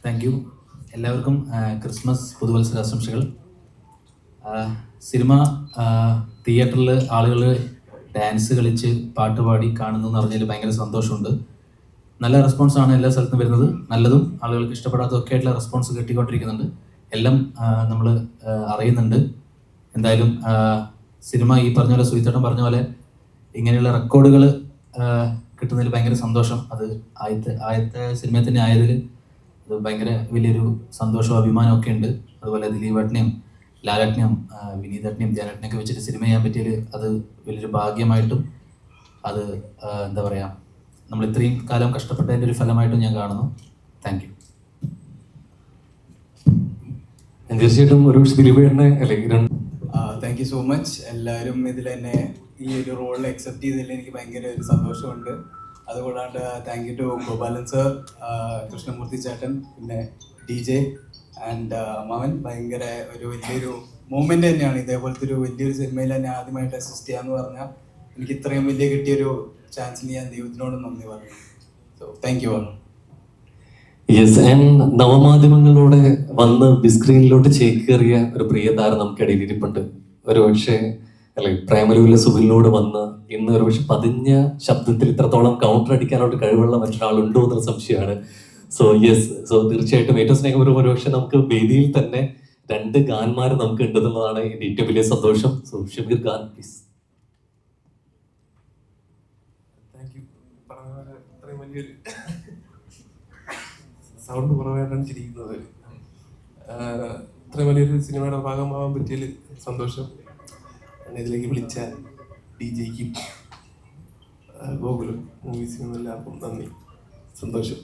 Thank you. എല്ലാവർക്കും Christmas പുതുവത്സരാശംസകൾ. Cinema തിയേറ്ററിൽ ആളുകൾ ഡാൻസ് കളിച്ച് പാട്ട് പാടി കാണുന്നു എന്ന് പറഞ്ഞാൽ ഭയങ്കര സന്തോഷമുണ്ട്. നല്ല റെസ്പോൺസാണ് എല്ലാ സ്ഥലത്തും വരുന്നത്. നല്ലതും ആളുകൾക്ക് ഇഷ്ടപ്പെടാത്തതൊക്കെ ആയിട്ടുള്ള റെസ്പോൺസ് കിട്ടിക്കൊണ്ടിരിക്കുന്നുണ്ട്. എല്ലാം നമ്മൾ അറിയുന്നുണ്ട്. എന്തായാലും സിനിമ ഈ പറഞ്ഞ പോലെ സുഹിച്ചേട്ടൻ പറഞ്ഞ പോലെ ഇങ്ങനെയുള്ള റെക്കോർഡുകൾ കിട്ടുന്നതിൽ ഭയങ്കര സന്തോഷം. അത് ആദ്യത്തെ സിനിമയിൽ തന്നെ ആയതിൽ അത് ഭയങ്കര വലിയൊരു സന്തോഷവും അഭിമാനവും ഒക്കെ ഉണ്ട്. അതുപോലെ ദിലീപേട്ടനെയും ലാലേട്ടനെയും വിനീതേട്ടനെയും ധ്യാനേട്ടനെയൊക്കെ വെച്ചിട്ട് സിനിമ ചെയ്യാൻ പറ്റിയതിൽ അത് വലിയൊരു ഭാഗ്യമായിട്ടും അത് എന്താ പറയുക, നമ്മൾ ഇത്രയും കാലം കഷ്ടപ്പെട്ടതിൻ്റെ ഒരു ഫലമായിട്ടും ഞാൻ കാണുന്നു. Thank you. തീർച്ചയായിട്ടും ഒരു ദിലീപേട്ടനെ താങ്ക് യു സോ മച്ച്. എല്ലാവരും ഇതിൽ എന്നെ ഈ ഒരു റോളിൽ അക്സെപ്റ്റ് ചെയ്തതിൽ എനിക്ക് ഭയങ്കര ഒരു സന്തോഷമുണ്ട്. അതുകൂടാണ്ട് thank you to Gopalan sir, Krishnamurthy ചേട്ടൻ, പിന്നെ DJ ആൻഡ് അമ്മാവൻ. ഭയങ്കര ഒരു വലിയൊരു മൂമെൻ്റ് തന്നെയാണ്. ഇതേപോലത്തെ ഒരു വലിയൊരു സിനിമയിൽ തന്നെ ആദ്യമായിട്ട് അസിസ്റ്റ് ചെയ്യാന്ന് പറഞ്ഞാൽ എനിക്ക് ഇത്രയും വലിയ കിട്ടിയൊരു ചാൻസിന് ഞാൻ ദൈവത്തിനോട് നന്ദി പറഞ്ഞു. So thank you all. Yes, and നവമാധ്യമങ്ങളിലൂടെ വന്ന് ബിസ്ക്രീനിലോട്ട് ചേക്കേറിയ ഒരു പ്രിയ താരം നമുക്കിടയിൽ ഇരിപ്പുണ്ട്. ഒരു പക്ഷേ അല്ലെ പ്രേമലൂരിലെ സുഖിലൂടെ വന്ന് ഇന്ന് ഒരു പക്ഷെ പതിഞ്ഞ ശബ്ദത്തിൽ ഇത്രത്തോളം കൗണ്ടർ അടിക്കാനുള്ള കഴിവുള്ള മറ്റൊരാളുണ്ടോ എന്നൊരു സംശയമാണ്. സോ യെസ്, സോ തീർച്ചയായിട്ടും ഏറ്റവും സ്നേഹപൂർവ്വം ഒരു പക്ഷെ നമുക്ക് വേദിയിൽ തന്നെ 2 ഗാന്മാർ നമുക്ക് ഉണ്ടെന്നുള്ളതാണ് എൻ്റെ ഏറ്റവും വലിയ സന്തോഷം. So Shameer Khan please. Sound കുറവായിട്ടാണ് ചിരിക്കുന്നത്. ഇത്രയും വലിയൊരു സിനിമയുടെ ഭാഗമാവാൻ പറ്റിയതിൽ സന്തോഷം. ഇതിലേക്ക് വിളിച്ച DJക്കും ഗോകുലം മൂവീസിനും എല്ലാവർക്കും നന്ദി, സന്തോഷം.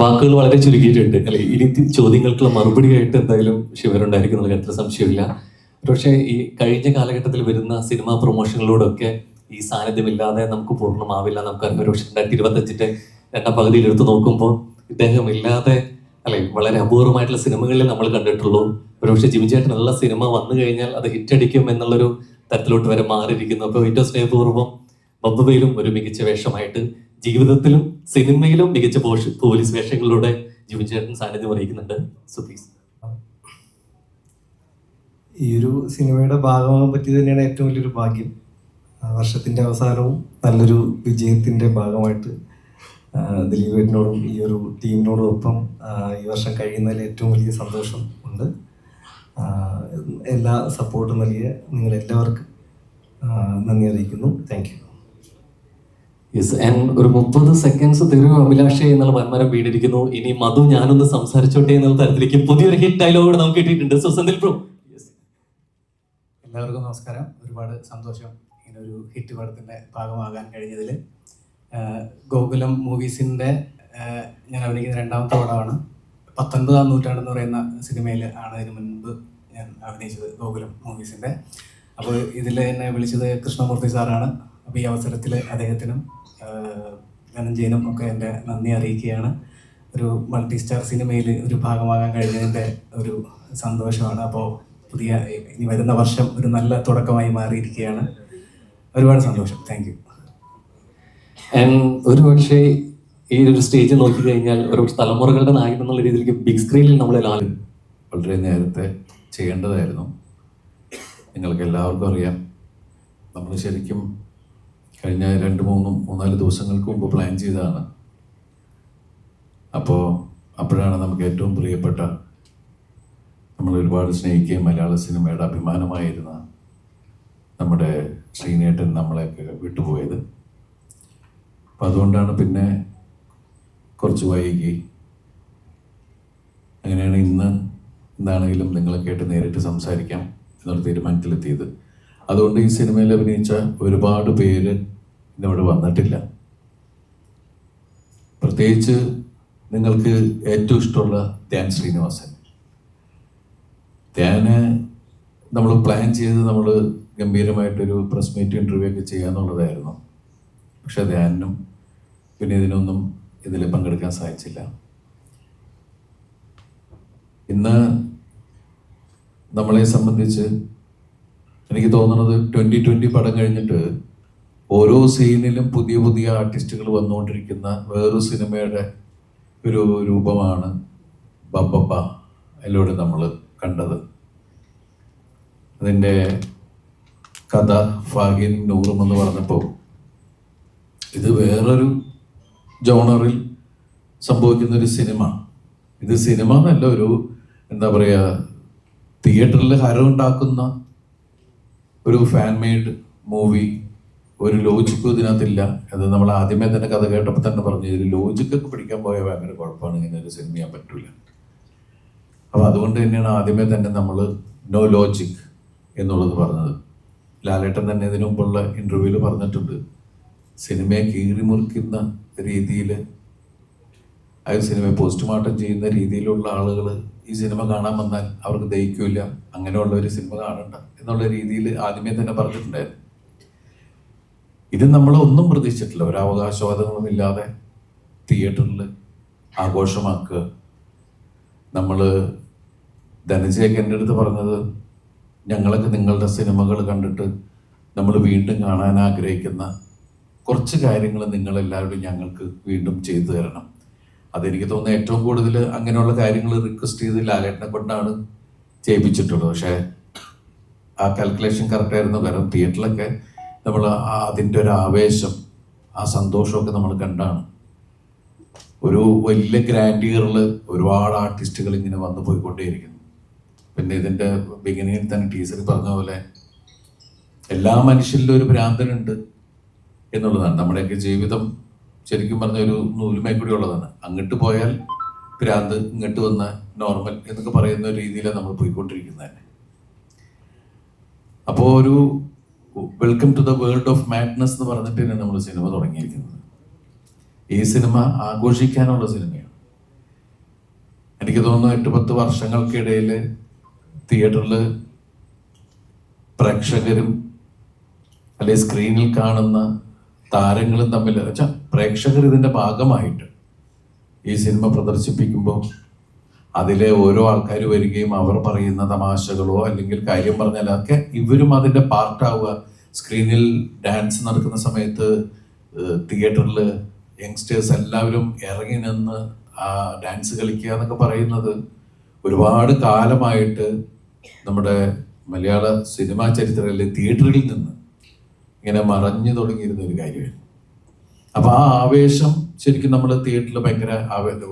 വാക്കുകൾ വളരെ ചുരുക്കിയിട്ടുണ്ട് അല്ലെ. ഇനി ചോദ്യങ്ങൾക്കുള്ള മറുപടിയായിട്ട് എന്തായാലും ശിവരുണ്ടായിരിക്കും എന്നുള്ള കാര്യത്തിൽ സംശയമില്ല. പക്ഷേ ഈ കഴിഞ്ഞ കാലഘട്ടത്തിൽ വരുന്ന സിനിമാ പ്രൊമോഷനുകളോടൊക്കെ ഈ സാന്നിധ്യമില്ലാതെ നമുക്ക് പൂർണ്ണമാവില്ല. നമുക്കറിയാം, ഒരു പക്ഷേ 2025 രണ്ടാം പകുതിയിൽ എടുത്തു നോക്കുമ്പോൾ ഇദ്ദേഹം ഇല്ലാതെ അല്ലെ വളരെ അപൂർവമായിട്ടുള്ള സിനിമകളിൽ നമ്മൾ കണ്ടിട്ടുള്ളൂ. ഒരുപക്ഷെ ജിമി ചേട്ടൻ നല്ല സിനിമ വന്നു കഴിഞ്ഞാൽ അത് ഹിറ്റടിക്കും എന്നുള്ളൊരു തരത്തിലോട്ട് വരെ മാറിയിരിക്കുന്നു. അപ്പോൾ ഏറ്റവും സ്നേഹപൂർവ്വം ബബ്ബയിലും ഒരു മികച്ച വേഷമായിട്ട്, ജീവിതത്തിലും സിനിമയിലും മികച്ച പോലീസ് വേഷങ്ങളിലൂടെ ജിമി ചേട്ടൻ സാന്നിധ്യം വഹിക്കുന്നുണ്ട്. So please. ഈ ഒരു സിനിമയുടെ ഭാഗമാകാൻ പറ്റിയത് തന്നെയാണ് ഏറ്റവും വലിയൊരു ഭാഗ്യം. വർഷത്തിൻ്റെ അവസാനവും നല്ലൊരു വിജയത്തിൻ്റെ ഭാഗമായിട്ട് ദിലീപേട്ടനോടും ഈ ഒരു ടീമിനോടും ഒപ്പം ഈ വർഷം കഴിയുന്നതിൽ ഏറ്റവും വലിയ സന്തോഷം ഉണ്ട്. എല്ലാ സപ്പോർട്ടും നൽകിയ നിങ്ങളെല്ലാവർക്കും നന്ദി അറിയിക്കുന്നു. Thank you. യെസ്, ആൻഡ് ഒരു 30 സെക്കൻഡ്സ് തരൂ അഭിലാഷേ എന്നുള്ള വന്മരം വീണിരിക്കുന്നു. ഇനി മധു ഞാനൊന്ന് സംസാരിച്ചോട്ടെ എന്നുള്ള തരത്തിലേക്ക് പുതിയൊരു ഹിറ്റ് ഡയലോഗ് നമുക്ക് കിട്ടിയിട്ടുണ്ട്. So Senthil bro. എല്ലാവർക്കും നമസ്കാരം. ഒരുപാട് സന്തോഷം ഇങ്ങനൊരു ഹിറ്റ് പടത്തിൻ്റെ ഭാഗമാകാൻ കഴിഞ്ഞതിൽ. ഗോകുലം മൂവീസിൻ്റെ ഞാൻ അഭിനയിക്കുന്ന 2ാമത്തെ പടമാണ്. 19-ാം നൂറ്റാണ്ടെന്ന് പറയുന്ന സിനിമയിൽ ആണ് ഇതിനു മുൻപ് ഞാൻ അഭിനയിച്ചത്, ഗോകുലം മൂവീസിൻ്റെ. അപ്പോൾ ഇതിൽ എന്നെ വിളിച്ചത് കൃഷ്ണമൂർത്തി സാറാണ്. അപ്പോൾ ഈ അവസരത്തിൽ അദ്ദേഹത്തിനും ധനഞ്ജയനും ഒക്കെ എൻ്റെ നന്ദി അറിയിക്കുകയാണ്. ഒരു മൾട്ടി സ്റ്റാർ സിനിമയിൽ ഒരു ഭാഗമാകാൻ കഴിഞ്ഞതിൻ്റെ ഒരു സന്തോഷമാണ്. അപ്പോൾ ഇനി വരുന്ന വർഷം ഒരു നല്ല തുടക്കമായി മാറിയിരിക്കുകയാണ്. ഒരുപാട് സന്തോഷം. Thank you. ആൻഡ് ഒരു പക്ഷേ ഈ ഒരു സ്റ്റേജ് നോക്കി കഴിഞ്ഞാൽ ഒരു തലമുറകളുടെ നായകൻ എന്നുള്ള രീതിയിലേക്ക് ബിഗ് സ്ക്രീനിൽ നമ്മളെ വളരെ നേരത്തെ ചെയ്യേണ്ടതായിരുന്നു. നിങ്ങൾക്ക് എല്ലാവർക്കും അറിയാം, നമ്മൾ ശരിക്കും കഴിഞ്ഞ 2-3-4 ദിവസങ്ങൾക്ക് മുമ്പ് പ്ലാൻ ചെയ്തതാണ്. അപ്പോഴാണ് നമുക്ക് ഏറ്റവും പ്രിയപ്പെട്ട, നമ്മൾ ഒരുപാട് സ്നേഹിക്കുകയും മലയാള സിനിമയുടെ അഭിമാനമായിരുന്ന നമ്മുടെ ശ്രീനേട്ടൻ നമ്മളെയൊക്കെ വിട്ടുപോയത്. അപ്പം അതുകൊണ്ടാണ് പിന്നെ കുറച്ച് വൈകി. അങ്ങനെയാണ് ഇന്ന് എന്താണെങ്കിലും നിങ്ങളൊക്കെ ആയിട്ട് നേരിട്ട് സംസാരിക്കാം എന്നുള്ള തീരുമാനത്തിലെത്തിയത്. അതുകൊണ്ട് ഈ സിനിമയിൽ അഭിനയിച്ച ഒരുപാട് പേര് ഇന്നിവിടെ വന്നിട്ടില്ല. പ്രത്യേകിച്ച് നിങ്ങൾക്ക് ഏറ്റവും ഇഷ്ടമുള്ള ധ്യാൻ ശ്രീനിവാസൻ. ധ്യാന് നമ്മൾ പ്ലാൻ ചെയ്ത് നമ്മൾ ഗംഭീരമായിട്ടൊരു പ്രസ് മീറ്റ് ഇൻ്റർവ്യൂ ഒക്കെ ചെയ്യാന്നുള്ളതായിരുന്നു. പക്ഷെ ധ്യാനും പിന്നെ ഇതിനൊന്നും ഇതിൽ പങ്കെടുക്കാൻ സാധിച്ചില്ല. ഇന്ന് നമ്മളെ സംബന്ധിച്ച് എനിക്ക് തോന്നുന്നത് 2020 പടം കഴിഞ്ഞിട്ട് ഓരോ സീനിലും പുതിയ പുതിയ ആർട്ടിസ്റ്റുകൾ വന്നുകൊണ്ടിരിക്കുന്ന വേറൊരു സിനിമയുടെ ഒരു രൂപമാണ് ബബ്ബ അതിലൂടെ നമ്മൾ കണ്ടത്. അതിൻ്റെ കഥ ഫാഹിൻ നൂറും എന്ന് പറഞ്ഞപ്പോൾ ഇത് വേറൊരു ജോണറിൽ സംഭവിക്കുന്നൊരു സിനിമ. ഇത് സിനിമ എന്നല്ല, ഒരു എന്താ പറയുക, തിയേറ്ററിൽ ഹരമുണ്ടാക്കുന്ന ഒരു ഫാൻ മെയ്ഡ് മൂവി. ഒരു ലോജിക്കും ഇതിനകത്തില്ല. അത് നമ്മൾ ആദ്യമേ തന്നെ കഥ കേട്ടപ്പോൾ തന്നെ പറഞ്ഞു, ഇത് ലോജിക്കൊക്കെ പിടിക്കാൻ പോയാൽ ഭയങ്കര കുഴപ്പമാണ്, ഇങ്ങനെ ഒരു സിനിമ ചെയ്യാൻ പറ്റൂല. അപ്പോൾ അതുകൊണ്ട് തന്നെയാണ് ആദ്യമേ തന്നെ നമ്മൾ നോ ലോജിക് എന്നുള്ളത് പറഞ്ഞത്. ലാലേട്ടൻ തന്നെ ഇതിനു മുമ്പുള്ള ഇൻ്റർവ്യൂവിൽ പറഞ്ഞിട്ടുണ്ട്, സിനിമയെ കീറിമുറിക്കുന്ന രീതിയിൽ, ആ സിനിമയെ പോസ്റ്റ്മോർട്ടം ചെയ്യുന്ന രീതിയിലുള്ള ആളുകൾ ഈ സിനിമ കാണാൻ വന്നാൽ അവർക്ക് ദഹിക്കില്ല, അങ്ങനെയുള്ള ഒരു സിനിമ കാണണ്ട എന്നുള്ള രീതിയിൽ ആദ്യമേ തന്നെ പറഞ്ഞിട്ടുണ്ടായിരുന്നു. ഇത് നമ്മൾ ഒന്നും പ്രതീക്ഷിച്ചിട്ടില്ല. ഒരു അവകാശവാദങ്ങളും ഇല്ലാതെ തിയേറ്ററിൽ ആഘോഷമാക്കുക. നമ്മൾ ധനജയൊക്കെ എൻ്റെ അടുത്ത് പറഞ്ഞത്, ഞങ്ങളൊക്കെ നിങ്ങളുടെ സിനിമകൾ കണ്ടിട്ട് നമ്മൾ വീണ്ടും കാണാൻ ആഗ്രഹിക്കുന്ന കുറച്ച് കാര്യങ്ങൾ നിങ്ങളെല്ലാവരും ഞങ്ങൾക്ക് വീണ്ടും ചെയ്തു തരണം. അതെനിക്ക് തോന്നുന്നത് ഏറ്റവും കൂടുതൽ അങ്ങനെയുള്ള കാര്യങ്ങൾ റിക്വസ്റ്റ് ചെയ്ത് ലാലേട്ടനെ കൊണ്ടാണ് ചെയ്യിപ്പിച്ചിട്ടുള്ളത്. പക്ഷേ ആ കാൽക്കുലേഷൻ കറക്റ്റായിരുന്നു. കാരണം തിയേറ്ററിലൊക്കെ നമ്മൾ അതിൻ്റെ ഒരു ആവേശം, ആ സന്തോഷമൊക്കെ നമ്മൾ കണ്ടാണ്. ഒരു വലിയ ഗ്രാൻഡിയറിൽ ഒരുപാട് ആർട്ടിസ്റ്റുകൾ ഇങ്ങനെ വന്നു പോയിക്കൊണ്ടേയിരിക്കുന്നു. പിന്നെ ഇതിൻ്റെ ബിഗിനിങ്ങിൽ തന്നെ ടീച്ചർ പറഞ്ഞ പോലെ എല്ലാ മനുഷ്യരിലും ഒരു ഭ്രാന്തനുണ്ട് എന്നുള്ളതാണ്. നമ്മുടെയൊക്കെ ജീവിതം ശരിക്കും പറഞ്ഞ ഒരു നൂലുമേ കൂടി ഉള്ളതാണ്. അങ്ങോട്ട് പോയാൽ ഭ്രാന്ത്, ഇങ്ങോട്ട് വന്ന നോർമൽ എന്നൊക്കെ പറയുന്ന ഒരു രീതിയിലാണ് നമ്മൾ പോയിക്കൊണ്ടിരിക്കുന്നത് തന്നെ. അപ്പോൾ ഒരു welcome to the world of madness എന്ന് പറഞ്ഞിട്ട് തന്നെയാണ് നമ്മൾ സിനിമ തുടങ്ങിയിരിക്കുന്നത്. ഈ സിനിമ ആഘോഷിക്കാനുള്ള സിനിമയാണ്. എനിക്ക് തോന്നുന്നു 8-10 വർഷങ്ങൾക്കിടയിൽ തിയേറ്ററിൽ പ്രേക്ഷകരും അല്ലെ സ്ക്രീനിൽ കാണുന്ന താരങ്ങളും തമ്മിൽ വെച്ചാൽ പ്രേക്ഷകർ ഇതിൻ്റെ ഭാഗമായിട്ട് ഈ സിനിമ പ്രദർശിപ്പിക്കുമ്പോൾ അതിലെ ഓരോ ആൾക്കാർ വരികയും അവർ പറയുന്ന തമാശകളോ അല്ലെങ്കിൽ കാര്യം പറഞ്ഞാലൊക്കെ ഇവരും അതിൻ്റെ പാർട്ടാവുക. സ്ക്രീനിൽ ഡാൻസ് നടക്കുന്ന സമയത്ത് തിയേറ്ററിൽ യങ്സ്റ്റേഴ്സ് എല്ലാവരും ഇറങ്ങി നിന്ന് ആ ഡാൻസ് കളിക്കുക എന്നൊക്കെ പറയുന്നത് ഒരുപാട് കാലമായിട്ട് നമ്മുടെ മലയാള സിനിമാ ചരിത്രത്തിലെ തിയേറ്ററിൽ നിന്ന് ഇങ്ങനെ മറഞ്ഞു തുടങ്ങിയിരുന്ന ഒരു കാര്യമാണ്. അപ്പോൾ ആ ആവേശം ശരിക്കും നമ്മൾ തിയേറ്ററിൽ ഭയങ്കര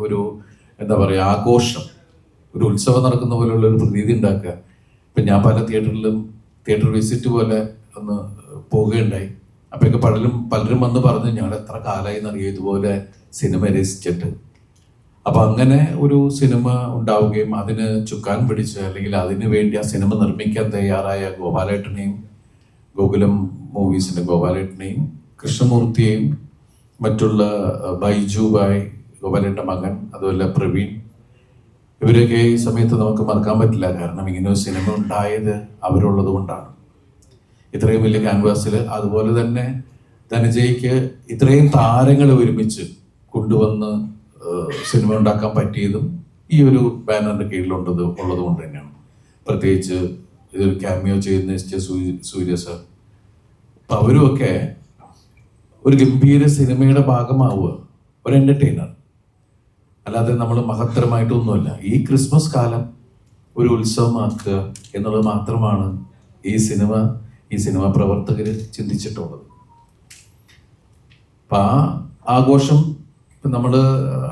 ഒരു എന്താ പറയുക, ആഘോഷം, ഒരു ഉത്സവം നടക്കുന്ന പോലെയുള്ള ഒരു പ്രതീതി ഉണ്ടാക്കുക. ഇപ്പം ഞാൻ പല തിയേറ്റർ വിസിറ്റ് പോലെ ഒന്ന് പോവുകയുണ്ടായി. അപ്പോഴൊക്കെ പലരും വന്ന് പറഞ്ഞു, ഞങ്ങൾ എത്ര കാലമായി എന്നറിയാം ഇതുപോലെ സിനിമ രസിച്ചിട്ട്. അപ്പം അങ്ങനെ ഒരു സിനിമ ഉണ്ടാവുകയും അതിന് ചുക്കാൻ പിടിച്ച് അല്ലെങ്കിൽ അതിന് വേണ്ടി ആ സിനിമ നിർമ്മിക്കാൻ തയ്യാറായ ഗോപാലേട്ടനെയും, ഗോകുലം മൂവീസിൻ്റെ ഗോപാലേട്ടനെയും, കൃഷ്ണമൂർത്തിയെയും, മറ്റുള്ള ബൈജു ബായ്, ഗോപാലേട്ടൻ്റെ മകൻ, അതുപോലെ പ്രവീൺ, ഇവരൊക്കെ ഈ സമയത്ത് നമുക്ക് മറക്കാൻ പറ്റില്ല. കാരണം ഇങ്ങനെ ഒരു സിനിമ ഉണ്ടായത് അവരുള്ളത് കൊണ്ടാണ്. ഇത്രയും വലിയ ക്യാൻവാസിൽ, അതുപോലെ തന്നെ ധനജയ്ക്ക് ഇത്രയും താരങ്ങളെ ഒരുമിച്ച് കൊണ്ടുവന്ന് സിനിമ ഉണ്ടാക്കാൻ പറ്റിയതും ഈ ഒരു ബാനറിൻ്റെ കീഴിലുള്ളത് കൊണ്ട് തന്നെയാണ്. പ്രത്യേകിച്ച് ഇതൊരു ക്യാമിയോ ചെയ്യുന്ന എസ് സൂര്യ സർ. അപ്പം അവരുമൊക്കെ ഒരു ഗംഭീര സിനിമയുടെ ഭാഗമാവുക, ഒരു എൻ്റർടൈനർ, അല്ലാതെ നമ്മൾ മഹത്തരമായിട്ടൊന്നുമല്ല. ഈ ക്രിസ്മസ് കാലം ഒരു ഉത്സവമാക്കുക എന്നുള്ളത് മാത്രമാണ് ഈ സിനിമ പ്രവർത്തകർ ചിന്തിച്ചിട്ടുള്ളത്. അപ്പം ആ ആഘോഷം ഇപ്പം നമ്മൾ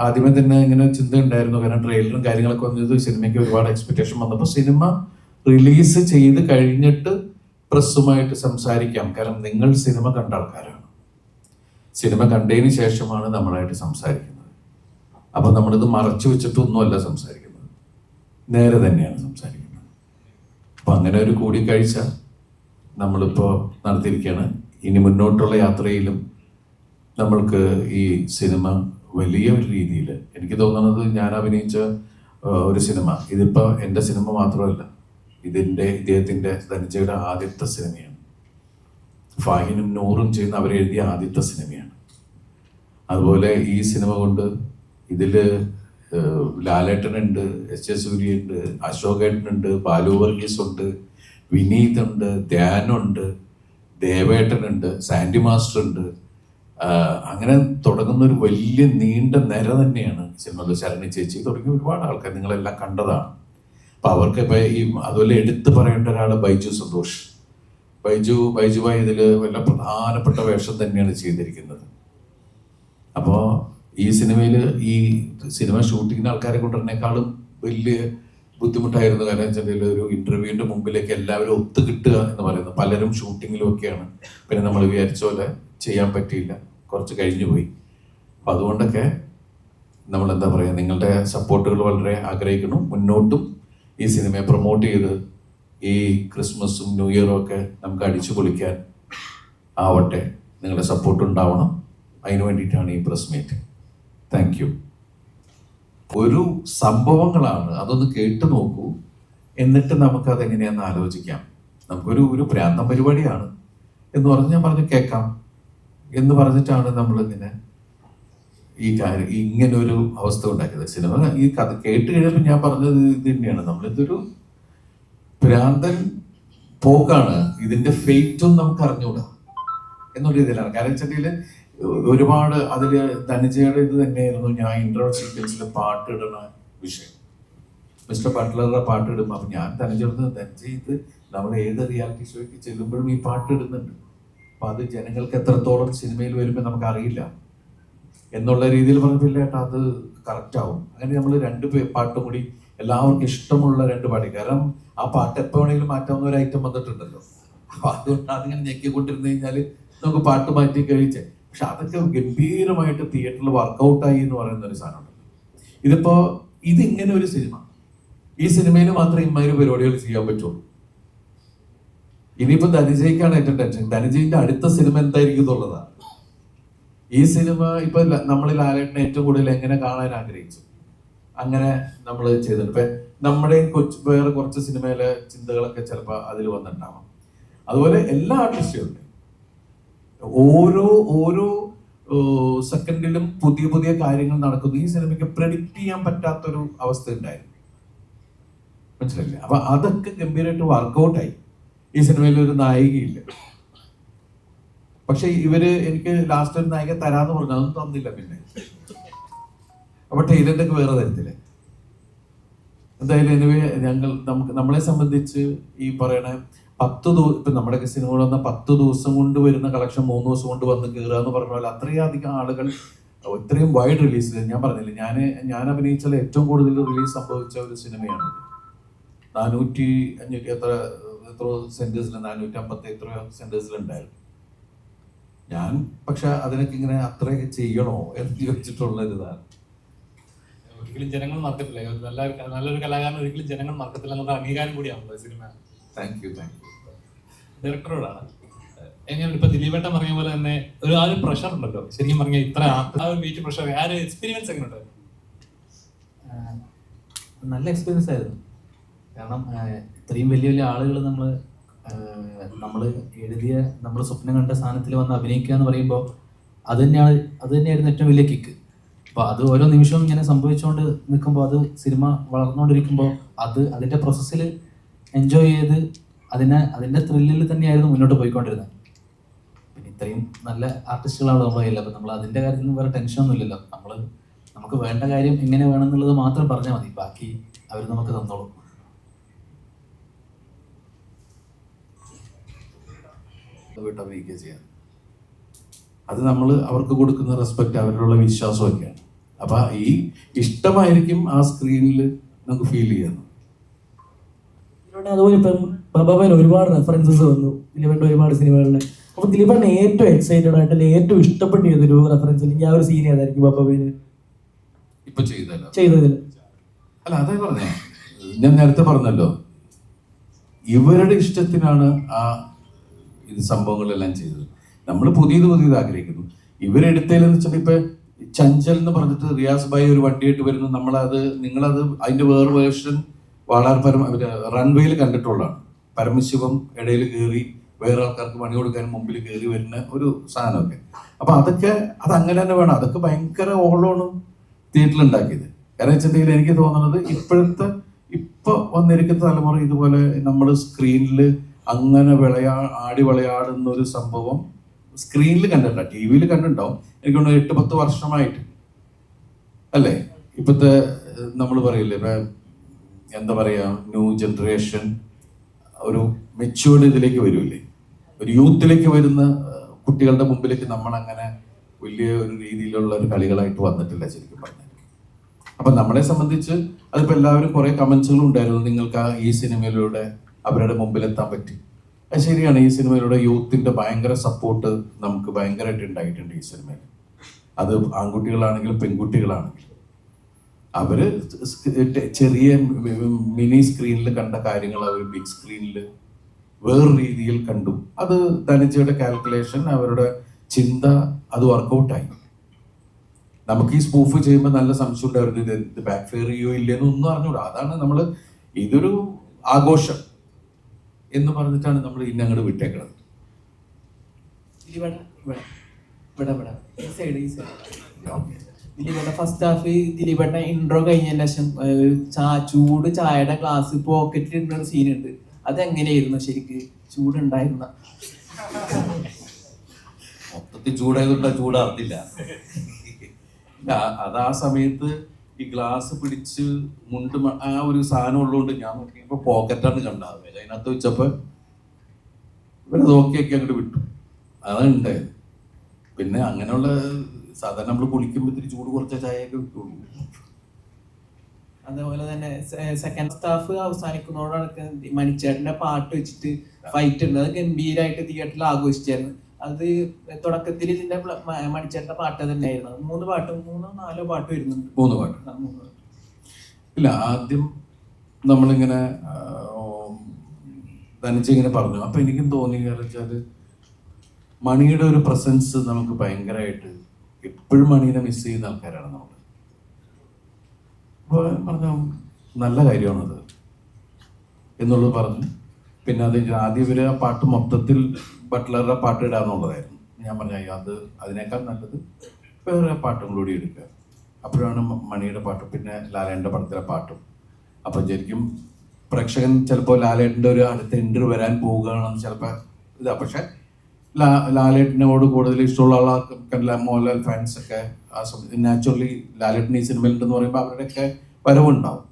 ആദ്യമേ തന്നെ ഇങ്ങനെ ചിന്ത ഉണ്ടായിരുന്നു. കാരണം ട്രെയിലറും കാര്യങ്ങളൊക്കെ വന്നത് സിനിമയ്ക്ക് ഒരുപാട് എക്സ്പെക്റ്റേഷൻ വന്നപ്പോൾ സിനിമ റിലീസ് ചെയ്ത് കഴിഞ്ഞിട്ട് പ്രസ്സുമായിട്ട് സംസാരിക്കാം. കാരണം നിങ്ങൾ സിനിമ കണ്ട ആൾക്കാരാണ്, സിനിമ കണ്ടതിന് ശേഷമാണ് നമ്മളായിട്ട് സംസാരിക്കുന്നത്. അപ്പം നമ്മളിത് മറച്ചു വെച്ചിട്ടൊന്നുമല്ല സംസാരിക്കുന്നത്, നേരെ തന്നെയാണ് സംസാരിക്കുന്നത്. അപ്പം അങ്ങനെ ഒരു കൂടിക്കാഴ്ച നമ്മളിപ്പോൾ നടത്തിയിരിക്കുകയാണ്. ഇനി മുന്നോട്ടുള്ള യാത്രയിലും നമ്മൾക്ക് ഈ സിനിമ വലിയ ഒരു രീതിയിൽ, എനിക്ക് തോന്നുന്നത് ഞാൻ അഭിനയിച്ച ഒരു സിനിമ, ഇതിപ്പോൾ എൻ്റെ സിനിമ മാത്രമല്ല, ഇദ്ദേഹത്തിൻ്റെ ധനജയുടെ ആദ്യത്തെ സിനിമയാണ്. ഫാഹിനും നൂറും ചെയ്യുന്ന അവരെഴുതിയ ആദ്യത്തെ സിനിമയാണ്. അതുപോലെ ഈ സിനിമ കൊണ്ട് ഇതിൽ ലാലേട്ടനുണ്ട്, എസ് സൂര്യയുണ്ട്, അശോകേട്ടനുണ്ട്, ബാലു വർഗീസ് ഉണ്ട്, വിനീത് ഉണ്ട്, ധ്യാനുണ്ട്, ദേവേട്ടനുണ്ട്, സാൻഡി മാസ്റ്റർ ഉണ്ട്, അങ്ങനെ തുടങ്ങുന്ന ഒരു വലിയ നീണ്ട നിര തന്നെയാണ് സിനിമയിൽ. ശരണി ചേച്ചി തുടങ്ങി ഒരുപാട് ആൾക്കാർ നിങ്ങളെല്ലാം കണ്ടതാണ്. അപ്പം അവർക്ക് ഇപ്പം ഈ അതുപോലെ എടുത്തു പറയേണ്ട ഒരാൾ ബൈജു സന്തോഷ്. ബൈജുബായി ഇതിൽ വല്ല പ്രധാനപ്പെട്ട വേഷം തന്നെയാണ് ചെയ്തിരിക്കുന്നത്. അപ്പോൾ ഈ സിനിമയിൽ ഈ സിനിമ ഷൂട്ടിങ്ങിന് ആൾക്കാരെ കൊണ്ടുവരുന്നേക്കാളും വലിയ ബുദ്ധിമുട്ടായിരുന്നു. കാരണം വെച്ചാൽ ഒരു ഇൻ്റർവ്യൂവിൻ്റെ മുമ്പിലേക്ക് എല്ലാവരും ഒത്തു കിട്ടുക എന്ന് പറയുന്നത്. പലരും ഷൂട്ടിങ്ങിലും ഒക്കെയാണ്. പിന്നെ നമ്മൾ വിചാരിച്ച പോലെ ചെയ്യാൻ പറ്റിയില്ല, കുറച്ച് കഴിഞ്ഞു പോയി. അപ്പം അതുകൊണ്ടൊക്കെ നമ്മൾ എന്താ പറയുക, നിങ്ങളുടെ സപ്പോർട്ടുകൾ വളരെ ആഗ്രഹിക്കണം. മുന്നോട്ടും ഈ സിനിമയെ പ്രൊമോട്ട് ചെയ്ത് ഈ ക്രിസ്മസും ന്യൂ ഇയറും ഒക്കെ നമുക്ക് അടിച്ചു പൊളിക്കാൻ ആവട്ടെ. നിങ്ങളുടെ സപ്പോർട്ട് ഉണ്ടാവണം. അതിനു വേണ്ടിയിട്ടാണ് ഈ പ്രസ് മീറ്റ്. Thank you. ഒരു സംഭവങ്ങളാണ്, അതൊന്ന് കേട്ടു നോക്കൂ, എന്നിട്ട് നമുക്കതെങ്ങനെയാണെന്ന് ആലോചിക്കാം. നമുക്കൊരു പ്രാന്തം പരിപാടിയാണ് എന്ന് പറഞ്ഞ് ഞാൻ പറഞ്ഞു കേൾക്കാം എന്ന് പറഞ്ഞിട്ടാണ് നമ്മളിങ്ങനെ ഈ കാര്യം ഇങ്ങനൊരു അവസ്ഥ ഉണ്ടാക്കിയത്. സിനിമ ഈ കഥ കേട്ട് കഴിഞ്ഞപ്പോൾ ഞാൻ പറഞ്ഞത് ഇത് തന്നെയാണ്. നമ്മളിതൊരു ഭ്രാന്തൻ പോക്കാണ്, ഇതിന്റെ ഫെയ്റ്റും നമുക്ക് അറിഞ്ഞുകൂടാ എന്നുള്ള രീതിയിലാണ്. കാരണം വെച്ചിട്ടുണ്ടെങ്കിൽ ഒരുപാട് അതില് ധനജയുടെ ഇത് തന്നെയായിരുന്നു. ഞാൻ ഇന്റർവൽ സീക്വൻസിൽ പാട്ടിടുന്ന വിഷയം, മിസ്റ്റർ ബട്ട്ലറുടെ പാട്ടിടുമ്പോൾ അപ്പം ഞാൻ ധനജയുടെ ഇത് നമ്മൾ ഏത് റിയാലിറ്റി ഷോയ്ക്ക് ചെല്ലുമ്പോഴും ഈ പാട്ടിടുന്നുണ്ട്. അപ്പം അത് ജനങ്ങൾക്ക് എത്രത്തോളം സിനിമയിൽ വരുമ്പോൾ നമുക്കറിയില്ല എന്നുള്ള രീതിയിൽ പറഞ്ഞില്ല ഏട്ടാ, അത് കറക്റ്റ് ആവും. അങ്ങനെ നമ്മൾ രണ്ട് പാട്ടും കൂടി എല്ലാവർക്കും ഇഷ്ടമുള്ള രണ്ട് പാട്ട്. കാരണം ആ പാട്ട് എപ്പോൾ വേണമെങ്കിലും മാറ്റാവുന്ന ഒരു ഐറ്റം വന്നിട്ടുണ്ടല്ലോ. അപ്പം അതുകൊണ്ട് അതിങ്ങനെ ഞെക്കിക്കൊണ്ടിരുന്നു കഴിഞ്ഞാൽ നമുക്ക് പാട്ട് മാറ്റി കഴിച്ചേ. പക്ഷെ അതൊക്കെ ഗംഭീരമായിട്ട് തിയേറ്ററിൽ വർക്കൗട്ടായി എന്ന് പറയുന്ന ഒരു സാധനമുണ്ട്. ഇതിപ്പോൾ ഇതിങ്ങനെ ഒരു സിനിമ, ഈ സിനിമയിൽ മാത്രമേ ഇമ്മാതിരി പരിപാടികൾ ചെയ്യാൻ പറ്റുള്ളൂ. ഇനിയിപ്പോൾ ധനജയ്ക്കാണ് ഏറ്റവും ടെൻഷൻ. ധനജയിന്റെ അടുത്ത സിനിമ എന്തായിരിക്കും എന്നുള്ളതാണ്. ഈ സിനിമ ഇപ്പൊ നമ്മൾ ലാലേട്ടനെ ഏറ്റവും കൂടുതൽ എങ്ങനെ കാണാൻ ആഗ്രഹിച്ചു അങ്ങനെ നമ്മൾ ചെയ്തിട്ടുണ്ട്. ഇപ്പൊ നമ്മുടെ വേറെ കുറച്ച് സിനിമയിലെ ചിന്തകളൊക്കെ ചിലപ്പോൾ അതിൽ വന്നിട്ടുണ്ടാവാം. അതുപോലെ എല്ലാ ആർട്ടിസ്റ്റുകളുടെ ഓരോ സെക്കൻഡിലും പുതിയ പുതിയ കാര്യങ്ങൾ നടക്കുന്നു. ഈ സിനിമയ്ക്ക് പ്രെഡിക്റ്റ് ചെയ്യാൻ പറ്റാത്തൊരു അവസ്ഥ ഉണ്ടായിരുന്നു, മനസ്സിലായില്ലേ? അപ്പൊ അതൊക്കെ ഗംഭീരമായിട്ട് വർക്കൗട്ടായി. ഈ സിനിമയിൽ ഒരു നായികയില്ല, പക്ഷെ ഇവര് എനിക്ക് ലാസ്റ്റ് ഒരു നായിക തരാന്ന് പറഞ്ഞു, അതൊന്നും തന്നില്ല. പിന്നെ അപ്പൊ ടൈലന്റൊക്കെ വേറെ തരത്തില്ലേ. എന്തായാലും എനിവേ നമ്മളെ സംബന്ധിച്ച് ഈ പറയണ 10 ദിവസം ഇപ്പൊ നമ്മുടെയൊക്കെ സിനിമകൾ വന്ന 10 ദിവസം കൊണ്ട് വരുന്ന കളക്ഷൻ 3 ദിവസം കൊണ്ട് വന്ന് കയറുക എന്ന് പറഞ്ഞ പോലെ അത്രയധികം ആളുകൾ ഇത്രയും വൈഡ് റിലീസ്. ഞാൻ പറഞ്ഞില്ലേ, ഞാൻ അഭിനയിച്ചാൽ ഏറ്റവും കൂടുതൽ റിലീസ് സംഭവിച്ച ഒരു സിനിമയാണ്. 450 എത്ര സെന്റേഴ്സിൽ 450 എത്രയോ സെന്റേഴ്സിലുണ്ടായിരുന്നു ഞാൻ. പക്ഷെ അതിനൊക്കെ ഇങ്ങനെ അത്രയൊക്കെ ചെയ്യണോ എന്ന് ചോദിച്ചിട്ടുള്ളൊരിതാണ്. ഒരിക്കലും ജനങ്ങൾ മറക്കത്തില്ല. നല്ലൊരു കലാകാരൻ ഒരിക്കലും ജനങ്ങൾ മറക്കത്തില്ല എന്നുള്ള അംഗീകാരം കൂടിയാണല്ലോ സിനിമ. Thank you. ഡയറക്ടറോടാണ് എങ്ങനെ ഇപ്പൊ ദിലീപേട്ടൻ പറഞ്ഞ പോലെ തന്നെ ആ ഒരു പ്രഷർ ഉണ്ടല്ലോ ശരിക്കും പറഞ്ഞാൽ ഇത്ര ആ ഒരു വെയിറ്റ് പ്രഷർ, ആ ഒരു എക്സ്പീരിയൻസ് എങ്ങനെ ഉണ്ടായിരുന്നു? നല്ല എക്സ്പീരിയൻസ് ആയിരുന്നു. കാരണം ഇത്രയും വലിയ വലിയ ആളുകൾ നമ്മൾ എഴുതിയ നമ്മൾ സ്വപ്നം കണ്ട സാധനത്തിൽ വന്ന് അഭിനയിക്കുക എന്ന് പറയുമ്പോൾ അത് തന്നെയായിരുന്നു ഏറ്റവും വലിയ കിക്ക്. അപ്പോൾ അത് ഓരോ നിമിഷവും ഇങ്ങനെ സംഭവിച്ചുകൊണ്ട് നിൽക്കുമ്പോൾ, അത് സിനിമ വളർന്നുകൊണ്ടിരിക്കുമ്പോൾ അതിൻ്റെ പ്രോസസ്സിൽ എൻജോയ് ചെയ്ത് അതിൻ്റെ ത്രില്ലിൽ തന്നെയായിരുന്നു മുന്നോട്ട് പോയിക്കൊണ്ടിരുന്നത്. പിന്നെ ഇത്രയും നല്ല ആർട്ടിസ്റ്റുകളാണ് നമ്മുടെ കയ്യിൽ. അപ്പം നമ്മൾ അതിൻ്റെ കാര്യത്തിൽ വേറെ ടെൻഷനൊന്നും ഇല്ലല്ലോ. നമുക്ക് വേണ്ട കാര്യം എങ്ങനെ വേണമെന്നുള്ളത് മാത്രം പറഞ്ഞാൽ മതി, ബാക്കി അവർ നമുക്ക് തന്നോളും. അഭിനയിക്കുക ചെയ്യാം. അത് നമ്മൾ അവർക്ക് കൊടുക്കുന്ന റെസ്പെക്ട്, അവരിലുള്ള വിശ്വാസമൊക്കെയാണ്. അപ്പൊ ഈ ഇഷ്ടമായിരിക്കും ആ സ്ക്രീനിൽ നമുക്ക് ഫീൽ ചെയ്യുന്നത്. അതുപോലെ ഇപ്പം ബാബാബാൻ ഒരുപാട് റെഫറൻസസ് വന്നു ദിലീപേട്ടൻ്റെ ഒരുപാട് സിനിമകളിൽ. അപ്പൊ ദിലീപേട്ടൻ ഏറ്റവും എക്സൈറ്റഡ് ആയിട്ട് അല്ലെങ്കിൽ ഏറ്റവും ഇഷ്ടപ്പെട്ട് ചെയ്തൊരു റെഫറൻസ് അല്ലെങ്കിൽ ആ ഒരു സീൻ ഏതായിരിക്കും ബാബാബാന് ഇപ്പൊ ചെയ്തതിൽ? അല്ല, അതേ പറഞ്ഞേ, ഞാൻ നേരത്തെ പറഞ്ഞല്ലോ, ഇവരുടെ ഇഷ്ടത്തിനാണ് ആ ഇത് സംഭവങ്ങളെല്ലാം ചെയ്തത്. നമ്മൾ പുതിയത് ആഗ്രഹിക്കുന്നു. ഇവരെടുത്തതിലെന്ന് വെച്ചാൽ ഇപ്പൊ ചഞ്ചൽ എന്ന് പറഞ്ഞിട്ട് റിയാസ് ഭായി ഒരു വണ്ടിയായിട്ട് വരുന്നു. നിങ്ങളത് അതിന്റെ വേറെ വേർഷൻ റൺവേയിൽ കണ്ടിട്ടുള്ളതാണ്. പരമശിവം ഇടയിൽ കയറി വേറെ ആൾക്കാർക്ക് പണി കൊടുക്കാൻ മുമ്പിൽ കയറി വരുന്ന ഒരു സാധനമൊക്കെ. അപ്പൊ അതങ്ങനെ തന്നെ വേണം. അതൊക്കെ ഭയങ്കര ഓളമാണ് തിയേറ്ററിൽ ഉണ്ടാക്കിയത്. കാരണം വെച്ചിട്ടുണ്ടെങ്കിൽ എനിക്ക് തോന്നുന്നത് ഇപ്പൊ വന്നിരിക്കുന്ന തലമുറ ഇതുപോലെ നമ്മൾ സ്ക്രീനിൽ അങ്ങനെ ആടി വിളയാടുന്ന ഒരു സംഭവം സ്ക്രീനിൽ കണ്ടിട്ടില്ല, ടി വിയിൽ കണ്ടിട്ടുണ്ടാവും. എനിക്ക് തോന്നുന്നു 8-10 വർഷമായിട്ട് അല്ലേ ഇപ്പോഴത്തെ നമ്മൾ പറയില്ലേ, ഇപ്പം എന്താ പറയുക, ന്യൂ ജനറേഷൻ ഒരു മെച്യൂർഡ് ഇതിലേക്ക് വരില്ലേ, ഒരു യൂത്തിലേക്ക് വരുന്ന കുട്ടികളുടെ മുമ്പിലേക്ക് നമ്മളങ്ങനെ വലിയ ഒരു രീതിയിലുള്ള ഒരു കളികളായിട്ട് വന്നിട്ടില്ല ശരിക്കും പറഞ്ഞാൽ. അപ്പം നമ്മളെ സംബന്ധിച്ച് അതിപ്പോൾ എല്ലാവരും കുറേ കമൻസുകളും ഉണ്ടായിരുന്നു, നിങ്ങൾക്ക് ഈ സിനിമയിലൂടെ അവരുടെ മുമ്പിലെത്താൻ പറ്റി. അത് ശരിയാണ്, ഈ സിനിമയിലൂടെ യൂത്തിൻ്റെ ഭയങ്കര സപ്പോർട്ട് നമുക്ക് ഭയങ്കരമായിട്ട് ഉണ്ടായിട്ടുണ്ട് ഈ സിനിമയിൽ. അത് ആൺകുട്ടികളാണെങ്കിലും പെൺകുട്ടികളാണെങ്കിലും അവര് ചെറിയ മിനി സ്ക്രീനിൽ കണ്ട കാര്യങ്ങൾ അവർ ബിഗ് സ്ക്രീനിൽ വേറെ രീതിയിൽ കണ്ടു. അത് ധനഞ്ജയുടെ കാൽക്കുലേഷൻ, അവരുടെ ചിന്ത, അത് വർക്കൗട്ടായി. നമുക്ക് ഈ സ്പൂഫ് ചെയ്യുമ്പോൾ നല്ല സംശയം ഉണ്ടായിരുന്നു, ഇത് ബാക്ക് ഫെയർ ചെയ്യോ ഇല്ലെന്ന് ഒന്നും അറിഞ്ഞൂടാ. അതാണ് നമ്മൾ ഇതൊരു ആഘോഷം എന്ന് പറഞ്ഞിട്ടാണ് നമ്മൾ ഇന്ന് അങ്ങോട്ട് വിട്ടേക്കുന്നത്. ദിലീപേട്ട ഫസ്റ്റ് ഹാഫ് ദിലീപേട്ട ഇൻട്രോ കഴിഞ്ഞതിന് ശേഷം ചൂട് ചായയുടെ ഗ്ലാസ് പോക്കറ്റിൽ ഇടുന്ന ഒരു സീനുണ്ട്. അതെങ്ങനെയായിരുന്നു ശരിക്ക്? ചൂടുണ്ടായിരുന്ന മൊത്തത്തിൽ ചൂടായതുകൊണ്ടാ ചൂടാർന്നില്ല. അത് ആ സമയത്ത് ഈ ഗ്ലാസ് പിടിച്ച് മുണ്ട് ആ ഒരു സാധനം ഉള്ളതുകൊണ്ട് ഞാൻ നോക്കിയപ്പോൾ പോക്കറ്റാണ് കണ്ടത്. അതിനകത്ത് വെച്ചപ്പോൾ ഇവരത് ഓക്കെയാക്കി അങ്ങോട്ട് വിട്ടു. അതാണ് ഉണ്ടായത്. പിന്നെ അങ്ങനെയുള്ള സാധാരണ നമ്മൾ കുളിക്കുമ്പോൾ ഇത്തിരി ചൂട് കുറച്ച ചായയൊക്കെ വിട്ടുള്ളൂ. അതേപോലെ തന്നെ സെക്കൻഡ് ഹാഫ് അവസാനിക്കുന്നതോടാണ് മണിച്ചേട്ടന്റെ പാട്ട് വെച്ചിട്ട് ഫൈറ്റ് ഉണ്ട്. അത് ഗംഭീരമായിട്ട് തിയേറ്ററിൽ ആഘോഷിച്ചായിരുന്നു. അത് തുടക്കത്തിൽ ഇതിന്റെ മണിച്ചേട്ടന്റെ പാട്ട് തന്നെയായിരുന്നു. 3 പാട്ടും 3-4 പാട്ട് വരുന്നുണ്ട്. 3 പാട്ട് ഇല്ല. ആദ്യം നമ്മളിങ്ങനെ ധനിച്ചിങ്ങനെ പറഞ്ഞു. അപ്പൊ എനിക്കും തോന്നി വെച്ചാല് മണിയുടെ ഒരു പ്രസൻസ് നമുക്ക് ഭയങ്കരമായിട്ട് എപ്പോഴും മണീനെ മിസ് ചെയ്യുന്ന ആൾക്കാരാണ് നമ്മൾ. അപ്പോൾ പറഞ്ഞു നല്ല കാര്യമാണത് എന്നുള്ളത് പറഞ്ഞു. പിന്നെ അത് ആദ്യം ഇവര് ആ പാട്ട് മൊത്തത്തിൽ ബട്ട്ലറുടെ പാട്ട് ഇടാന്നുള്ളതായിരുന്നു. ഞാൻ പറഞ്ഞു അത് അതിനേക്കാൾ നല്ലത് വേറെ പാട്ടും കൂടി എടുക്കുക. അപ്പോഴാണ് മണിയുടെ പാട്ടും പിന്നെ ലാലേട്ടൻ്റെ പടത്തിലെ പാട്ടും. അപ്പം ശരിക്കും പ്രേക്ഷകൻ ചിലപ്പോൾ ലാലേട്ടൻ്റെ ഒരു അടുത്ത എൻട്രി വരാൻ പോവുകയാണെന്ന് ചിലപ്പോൾ ഇതാ. പക്ഷെ ലാലേട്ടനോട് കൂടുതൽ ഇഷ്ടമുള്ള ആൾക്കാർ മോഹൻലാൽ ഫാൻസ് ഒക്കെ ആ സമയത്ത് നാച്ചുറലി ലാലേട്ടൻ ഈ സിനിമയിലുണ്ടെന്ന് പറയുമ്പോൾ അവരുടെയൊക്കെ വരവുണ്ടാവും.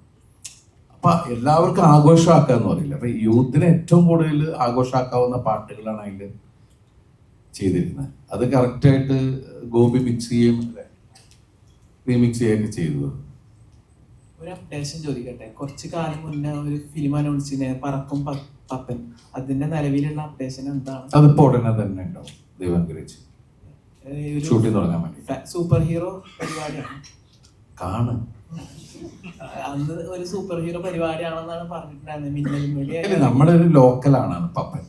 അപ്പം എല്ലാവർക്കും ആഘോഷമാക്കുക എന്ന് പറയില്ല. അപ്പം യൂത്തിന് ഏറ്റവും കൂടുതൽ ആഘോഷമാക്കാവുന്ന പാട്ടുകളാണ് അതിൽ ചെയ്തിരുന്നത്. അത് കറക്റ്റായിട്ട് ഗോപി മിക്സ് ചെയ്യുകയും റീമിക്സ് ചെയ്യുകയൊക്കെ ചെയ്തു. ഒരു അപ്ഡേഷൻ ചോദിക്കട്ടെ. കുറച്ച് കാലം മുന്നേ ഒരു ഫിലിം അനൗൺസ് ചെയ്യുന്നത് പറക്കും പപ്പൻ. അതിന്റെ നിലവിലുള്ള അപ്ഡേഷൻ എന്താണ്? അതിപ്പോ ഉടനെ തന്നെ ഉണ്ടാവും. ദൈവം അനുഗ്രഹിച്ച് ഷൂട്ടിംഗ് തുടങ്ങാൻ വേണ്ടി. സൂപ്പർ ഹീറോ പരിപാടിയാണ്. കാണും. അന്ന് ഒരു സൂപ്പർ ഹീറോ പരിപാടിയാണെന്നാണ് പറഞ്ഞിട്ടുണ്ടായിരുന്നത്. നമ്മുടെ ഒരു ലോക്കലാണ് പപ്പൻ.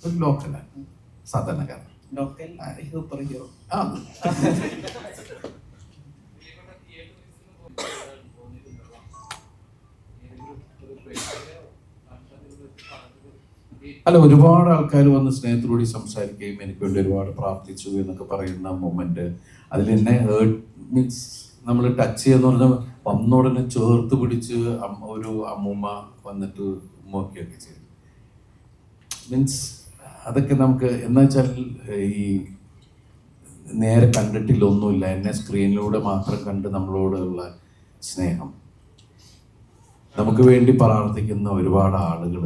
ഒരു ലോക്കലാണ്, സാധാരണക്കാരൻ. Local super hero. അല്ല, ഒരുപാട് ആൾക്കാർ വന്ന് സ്നേഹത്തോടുകൂടി സംസാരിക്കുകയും എനിക്ക് വേണ്ടി ഒരുപാട് പ്രാർത്ഥിച്ചു എന്നൊക്കെ പറയുന്ന മൊമെന്റ് അതിൽ എന്നെ ഹേർട്ട് മീൻസ് നമ്മൾ ടച്ച് ചെയ്യാന്ന് പറഞ്ഞാൽ വന്നോടനെ ചേർത്ത് പിടിച്ച് ഒരു അമ്മൂമ്മ വന്നിട്ട് ഉമ്മയൊക്കെ ചെയ്തു. മീൻസ് അതൊക്കെ നമുക്ക് എന്താ വെച്ചാൽ ഈ നേരെ കണ്ടിട്ടില്ല, ഒന്നുമില്ല, എന്നെ സ്ക്രീനിലൂടെ മാത്രം കണ്ട് നമ്മളോടുള്ള സ്നേഹം, നമുക്ക് വേണ്ടി പ്രാർത്ഥിക്കുന്ന ഒരുപാട് ആളുകൾ,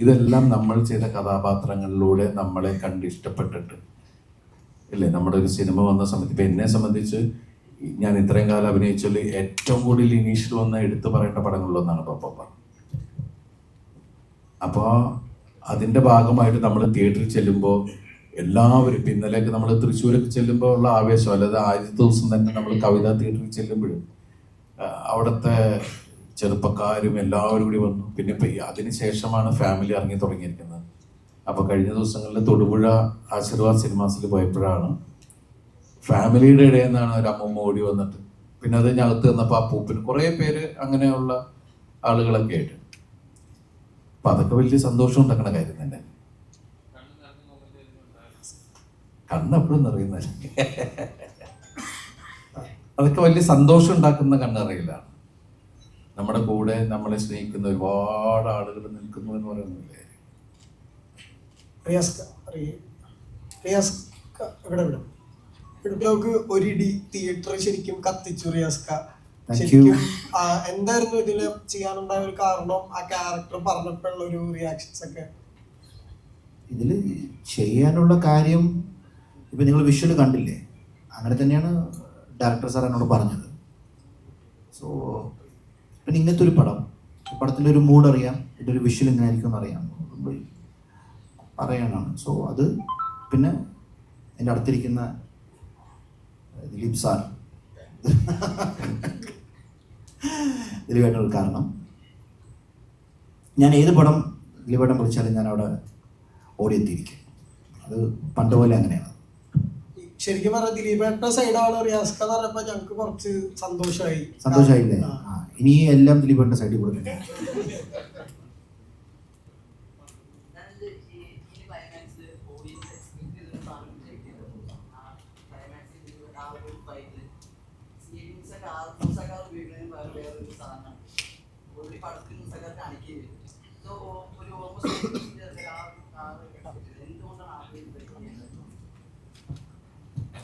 ഇതെല്ലാം നമ്മൾ ചെയ്ത കഥാപാത്രങ്ങളിലൂടെ നമ്മളെ കണ്ട് ഇഷ്ടപ്പെട്ടിട്ട് ഇല്ലേ നമ്മുടെ ഒരു സിനിമ വന്ന സമയത്ത്. ഇപ്പം എന്നെ സംബന്ധിച്ച് ഞാൻ ഇത്രയും കാലം അഭിനയിച്ചാൽ ഏറ്റവും കൂടുതൽ ഇനീഷ്യൽ വന്ന എടുത്തു പറയേണ്ട പടങ്ങളിലൊന്നാണ് പപ്പ. അപ്പോൾ അതിൻ്റെ ഭാഗമായിട്ട് നമ്മൾ തിയേറ്ററിൽ ചെല്ലുമ്പോൾ എല്ലാവരും ഇപ്പം ഇന്നലെയൊക്കെ നമ്മൾ തൃശ്ശൂരൊക്കെ ചെല്ലുമ്പോൾ ഉള്ള ആവേശം, അല്ലാതെ ആദ്യത്തെ ദിവസം തന്നെ നമ്മൾ കവിതാ തിയേറ്ററിൽ ചെല്ലുമ്പോഴും അവിടുത്തെ ചെറുപ്പക്കാരും എല്ലാവരും കൂടി വന്നു. പിന്നെ ഇപ്പം അതിന് ശേഷമാണ് ഫാമിലി ഇറങ്ങി തുടങ്ങിയിരിക്കുന്നത്. അപ്പോൾ കഴിഞ്ഞ ദിവസങ്ങളിൽ തൊടുപുഴ ആശീർവാദ് സിനിമാസിൽ പോയപ്പോഴാണ് ഫാമിലിയുടെ ഇടയിൽ നിന്നാണ് ഒരു അമ്മൂമ്മ ഓടി വന്നിട്ട്, പിന്നെ അത് ഞകത്ത് വന്നപ്പോൾ ആ പൂപ്പിന് കുറേ പേര് അങ്ങനെയുള്ള ആളുകളൊക്കെ ആയിട്ട്. അപ്പം അതൊക്കെ വലിയ സന്തോഷം ഉണ്ടാക്കുന്ന കാര്യം തന്നെ. കണ്ണെപ്പോഴും നിറയുന്ന അതൊക്കെ വലിയ സന്തോഷം ഉണ്ടാക്കുന്ന കണ്ണറിയിലാണ്. നമ്മുടെ കൂടെ നമ്മളെ സ്നേഹിക്കുന്ന ഒരുപാട് ആളുകൾ നിൽക്കുന്നു എന്ന് പറയുന്നില്ലേ. നമുക്ക് ഒരിടി തിയേറ്റർ ശരിക്കും കത്തിച്ചു റിയാസ്ക. Thank ശരിക്കും എന്തായിരുന്നു ഇതില് ചെയ്യാനുണ്ടായ ഒരു കാരണം, ആ ക്യാരക്ടർ പറഞ്ഞപ്പോഴുള്ള ഒരു റിയാക്ഷൻസ് ഒക്കെ? ഇതിൽ ചെയ്യാനുള്ള കാര്യം ഇപ്പം നിങ്ങൾ വിഷ്വൽ കണ്ടില്ലേ, അങ്ങനെ തന്നെയാണ് ഡയറക്ടർ സാർ എന്നോട് പറഞ്ഞത്. സോ പിന്നെ ഇങ്ങനത്തെ ഒരു പടത്തിൻ്റെ ഒരു മൂഡ് അറിയാം, ഇതിൻ്റെ ഒരു വിഷ്വൽ ഇങ്ങനെ ആയിരിക്കും അറിയാം, പറയാനാണ്. സോ അത് പിന്നെ എൻ്റെ അടുത്തിരിക്കുന്ന ദിലീപ് സാർ ദിലീപേട്ടനൊരു കാരണം. ഞാൻ ഏത് പടം ദിലീപേട്ടൻ വിളിച്ചാലും ഞാൻ അവിടെ ഓടിയെത്തിയിരിക്കും. അത് പണ്ട് പോലെ അങ്ങനെയാണ്. ശരിക്കും പറഞ്ഞാൽ ദിലീപേട്ട സൈഡാണ് റിയാസ്ക എന്ന് പറഞ്ഞപ്പോ ഞങ്ങൾക്ക് കുറച്ച് സന്തോഷമായില്ലേ? ഇനി എല്ലാം ദിലീപേട്ടൻ്റെ സൈഡിൽ കൊടുക്കട്ടെ.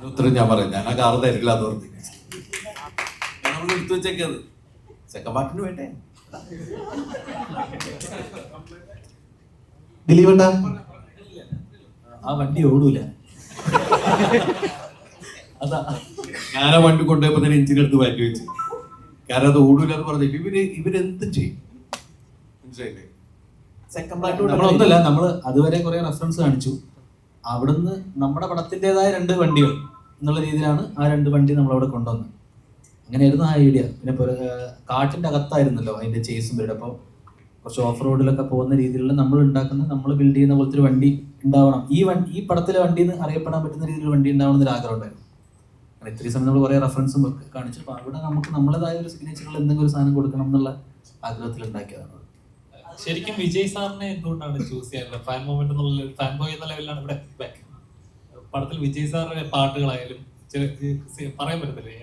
ഉത്തരം ഞാൻ പറയാം. ഞാൻ ആ കാറ് തരില്ല എന്ന് പറഞ്ഞു. നമ്മൾ എടുത്തു വെച്ചേക്കത് സെക്കൻഡ് പാർട്ടിന് വേണ്ടേ. ദിലീപേട്ട ആ വണ്ടി ഓടൂല. അതാ ഞാൻ ആ വണ്ടി കൊണ്ടുപോയപ്പോ തന്നെ എഞ്ചിനെടുത്ത് മാറ്റി വെച്ചു. കാരണം അത് ഓടൂല എന്ന് പറഞ്ഞിട്ട് ഇവരെന്ത് ചെയ്യും, മനസ്സിലായില്ലേ? നമ്മളൊന്നല്ല, നമ്മൾ അതുവരെ കുറെ റെഫറൻസ് കാണിച്ചു. അവിടുന്ന് നമ്മുടെ പടത്തിൻ്റെതായ 2 വണ്ടികൾ എന്നുള്ള രീതിയിലാണ് ആ 2 വണ്ടി നമ്മളവിടെ കൊണ്ടുവന്നത്. അങ്ങനെയായിരുന്നു ആ ഐഡിയ. പിന്നെ കാട്ടിൻ്റെ അകത്തായിരുന്നല്ലോ അതിൻ്റെ ചേസും വരും. അപ്പോൾ കുറച്ച് ഓഫ് റോഡിലൊക്കെ പോകുന്ന രീതിയിലുള്ള നമ്മൾ ബിൽഡ് ചെയ്യുന്ന പോലത്തെ ഒരു വണ്ടി ഉണ്ടാവണം. ഈ പടത്തിലെ വണ്ടി എന്ന് അറിയപ്പെടാൻ പറ്റുന്ന രീതിയിൽ വണ്ടി ഉണ്ടാവണം എന്നൊരു ആഗ്രഹം ഉണ്ടായിരുന്നു. കാരണം ഇത്രയും സമയം നമ്മൾ കുറേ റെഫറൻസും ഒക്കെ കാണിച്ചു. അപ്പോൾ അവിടെ നമുക്ക് നമ്മളേതായ ഒരു സിഗ്നേച്ചറിൽ എന്തെങ്കിലും ഒരു സാധനം കൊടുക്കണം എന്നുള്ള ആഗ്രഹത്തിൽ ഉണ്ടാക്കിയതാണ്. ശരിക്കും വിജയ് സാറിനെ എന്തുകൊണ്ടാണ് ചൂസ് ചെയ്യാറുള്ളത്? ഫാൻ മൂവ്മെന്റ് എന്നുള്ള ഫാൻ ബോയ് എന്ന ലെവലിലാണ് ഇവിടെ പടത്തിൽ വിജയ് സാറിന്റെ പാട്ടുകളായാലും പറയാൻ പറ്റത്തില്ലേ,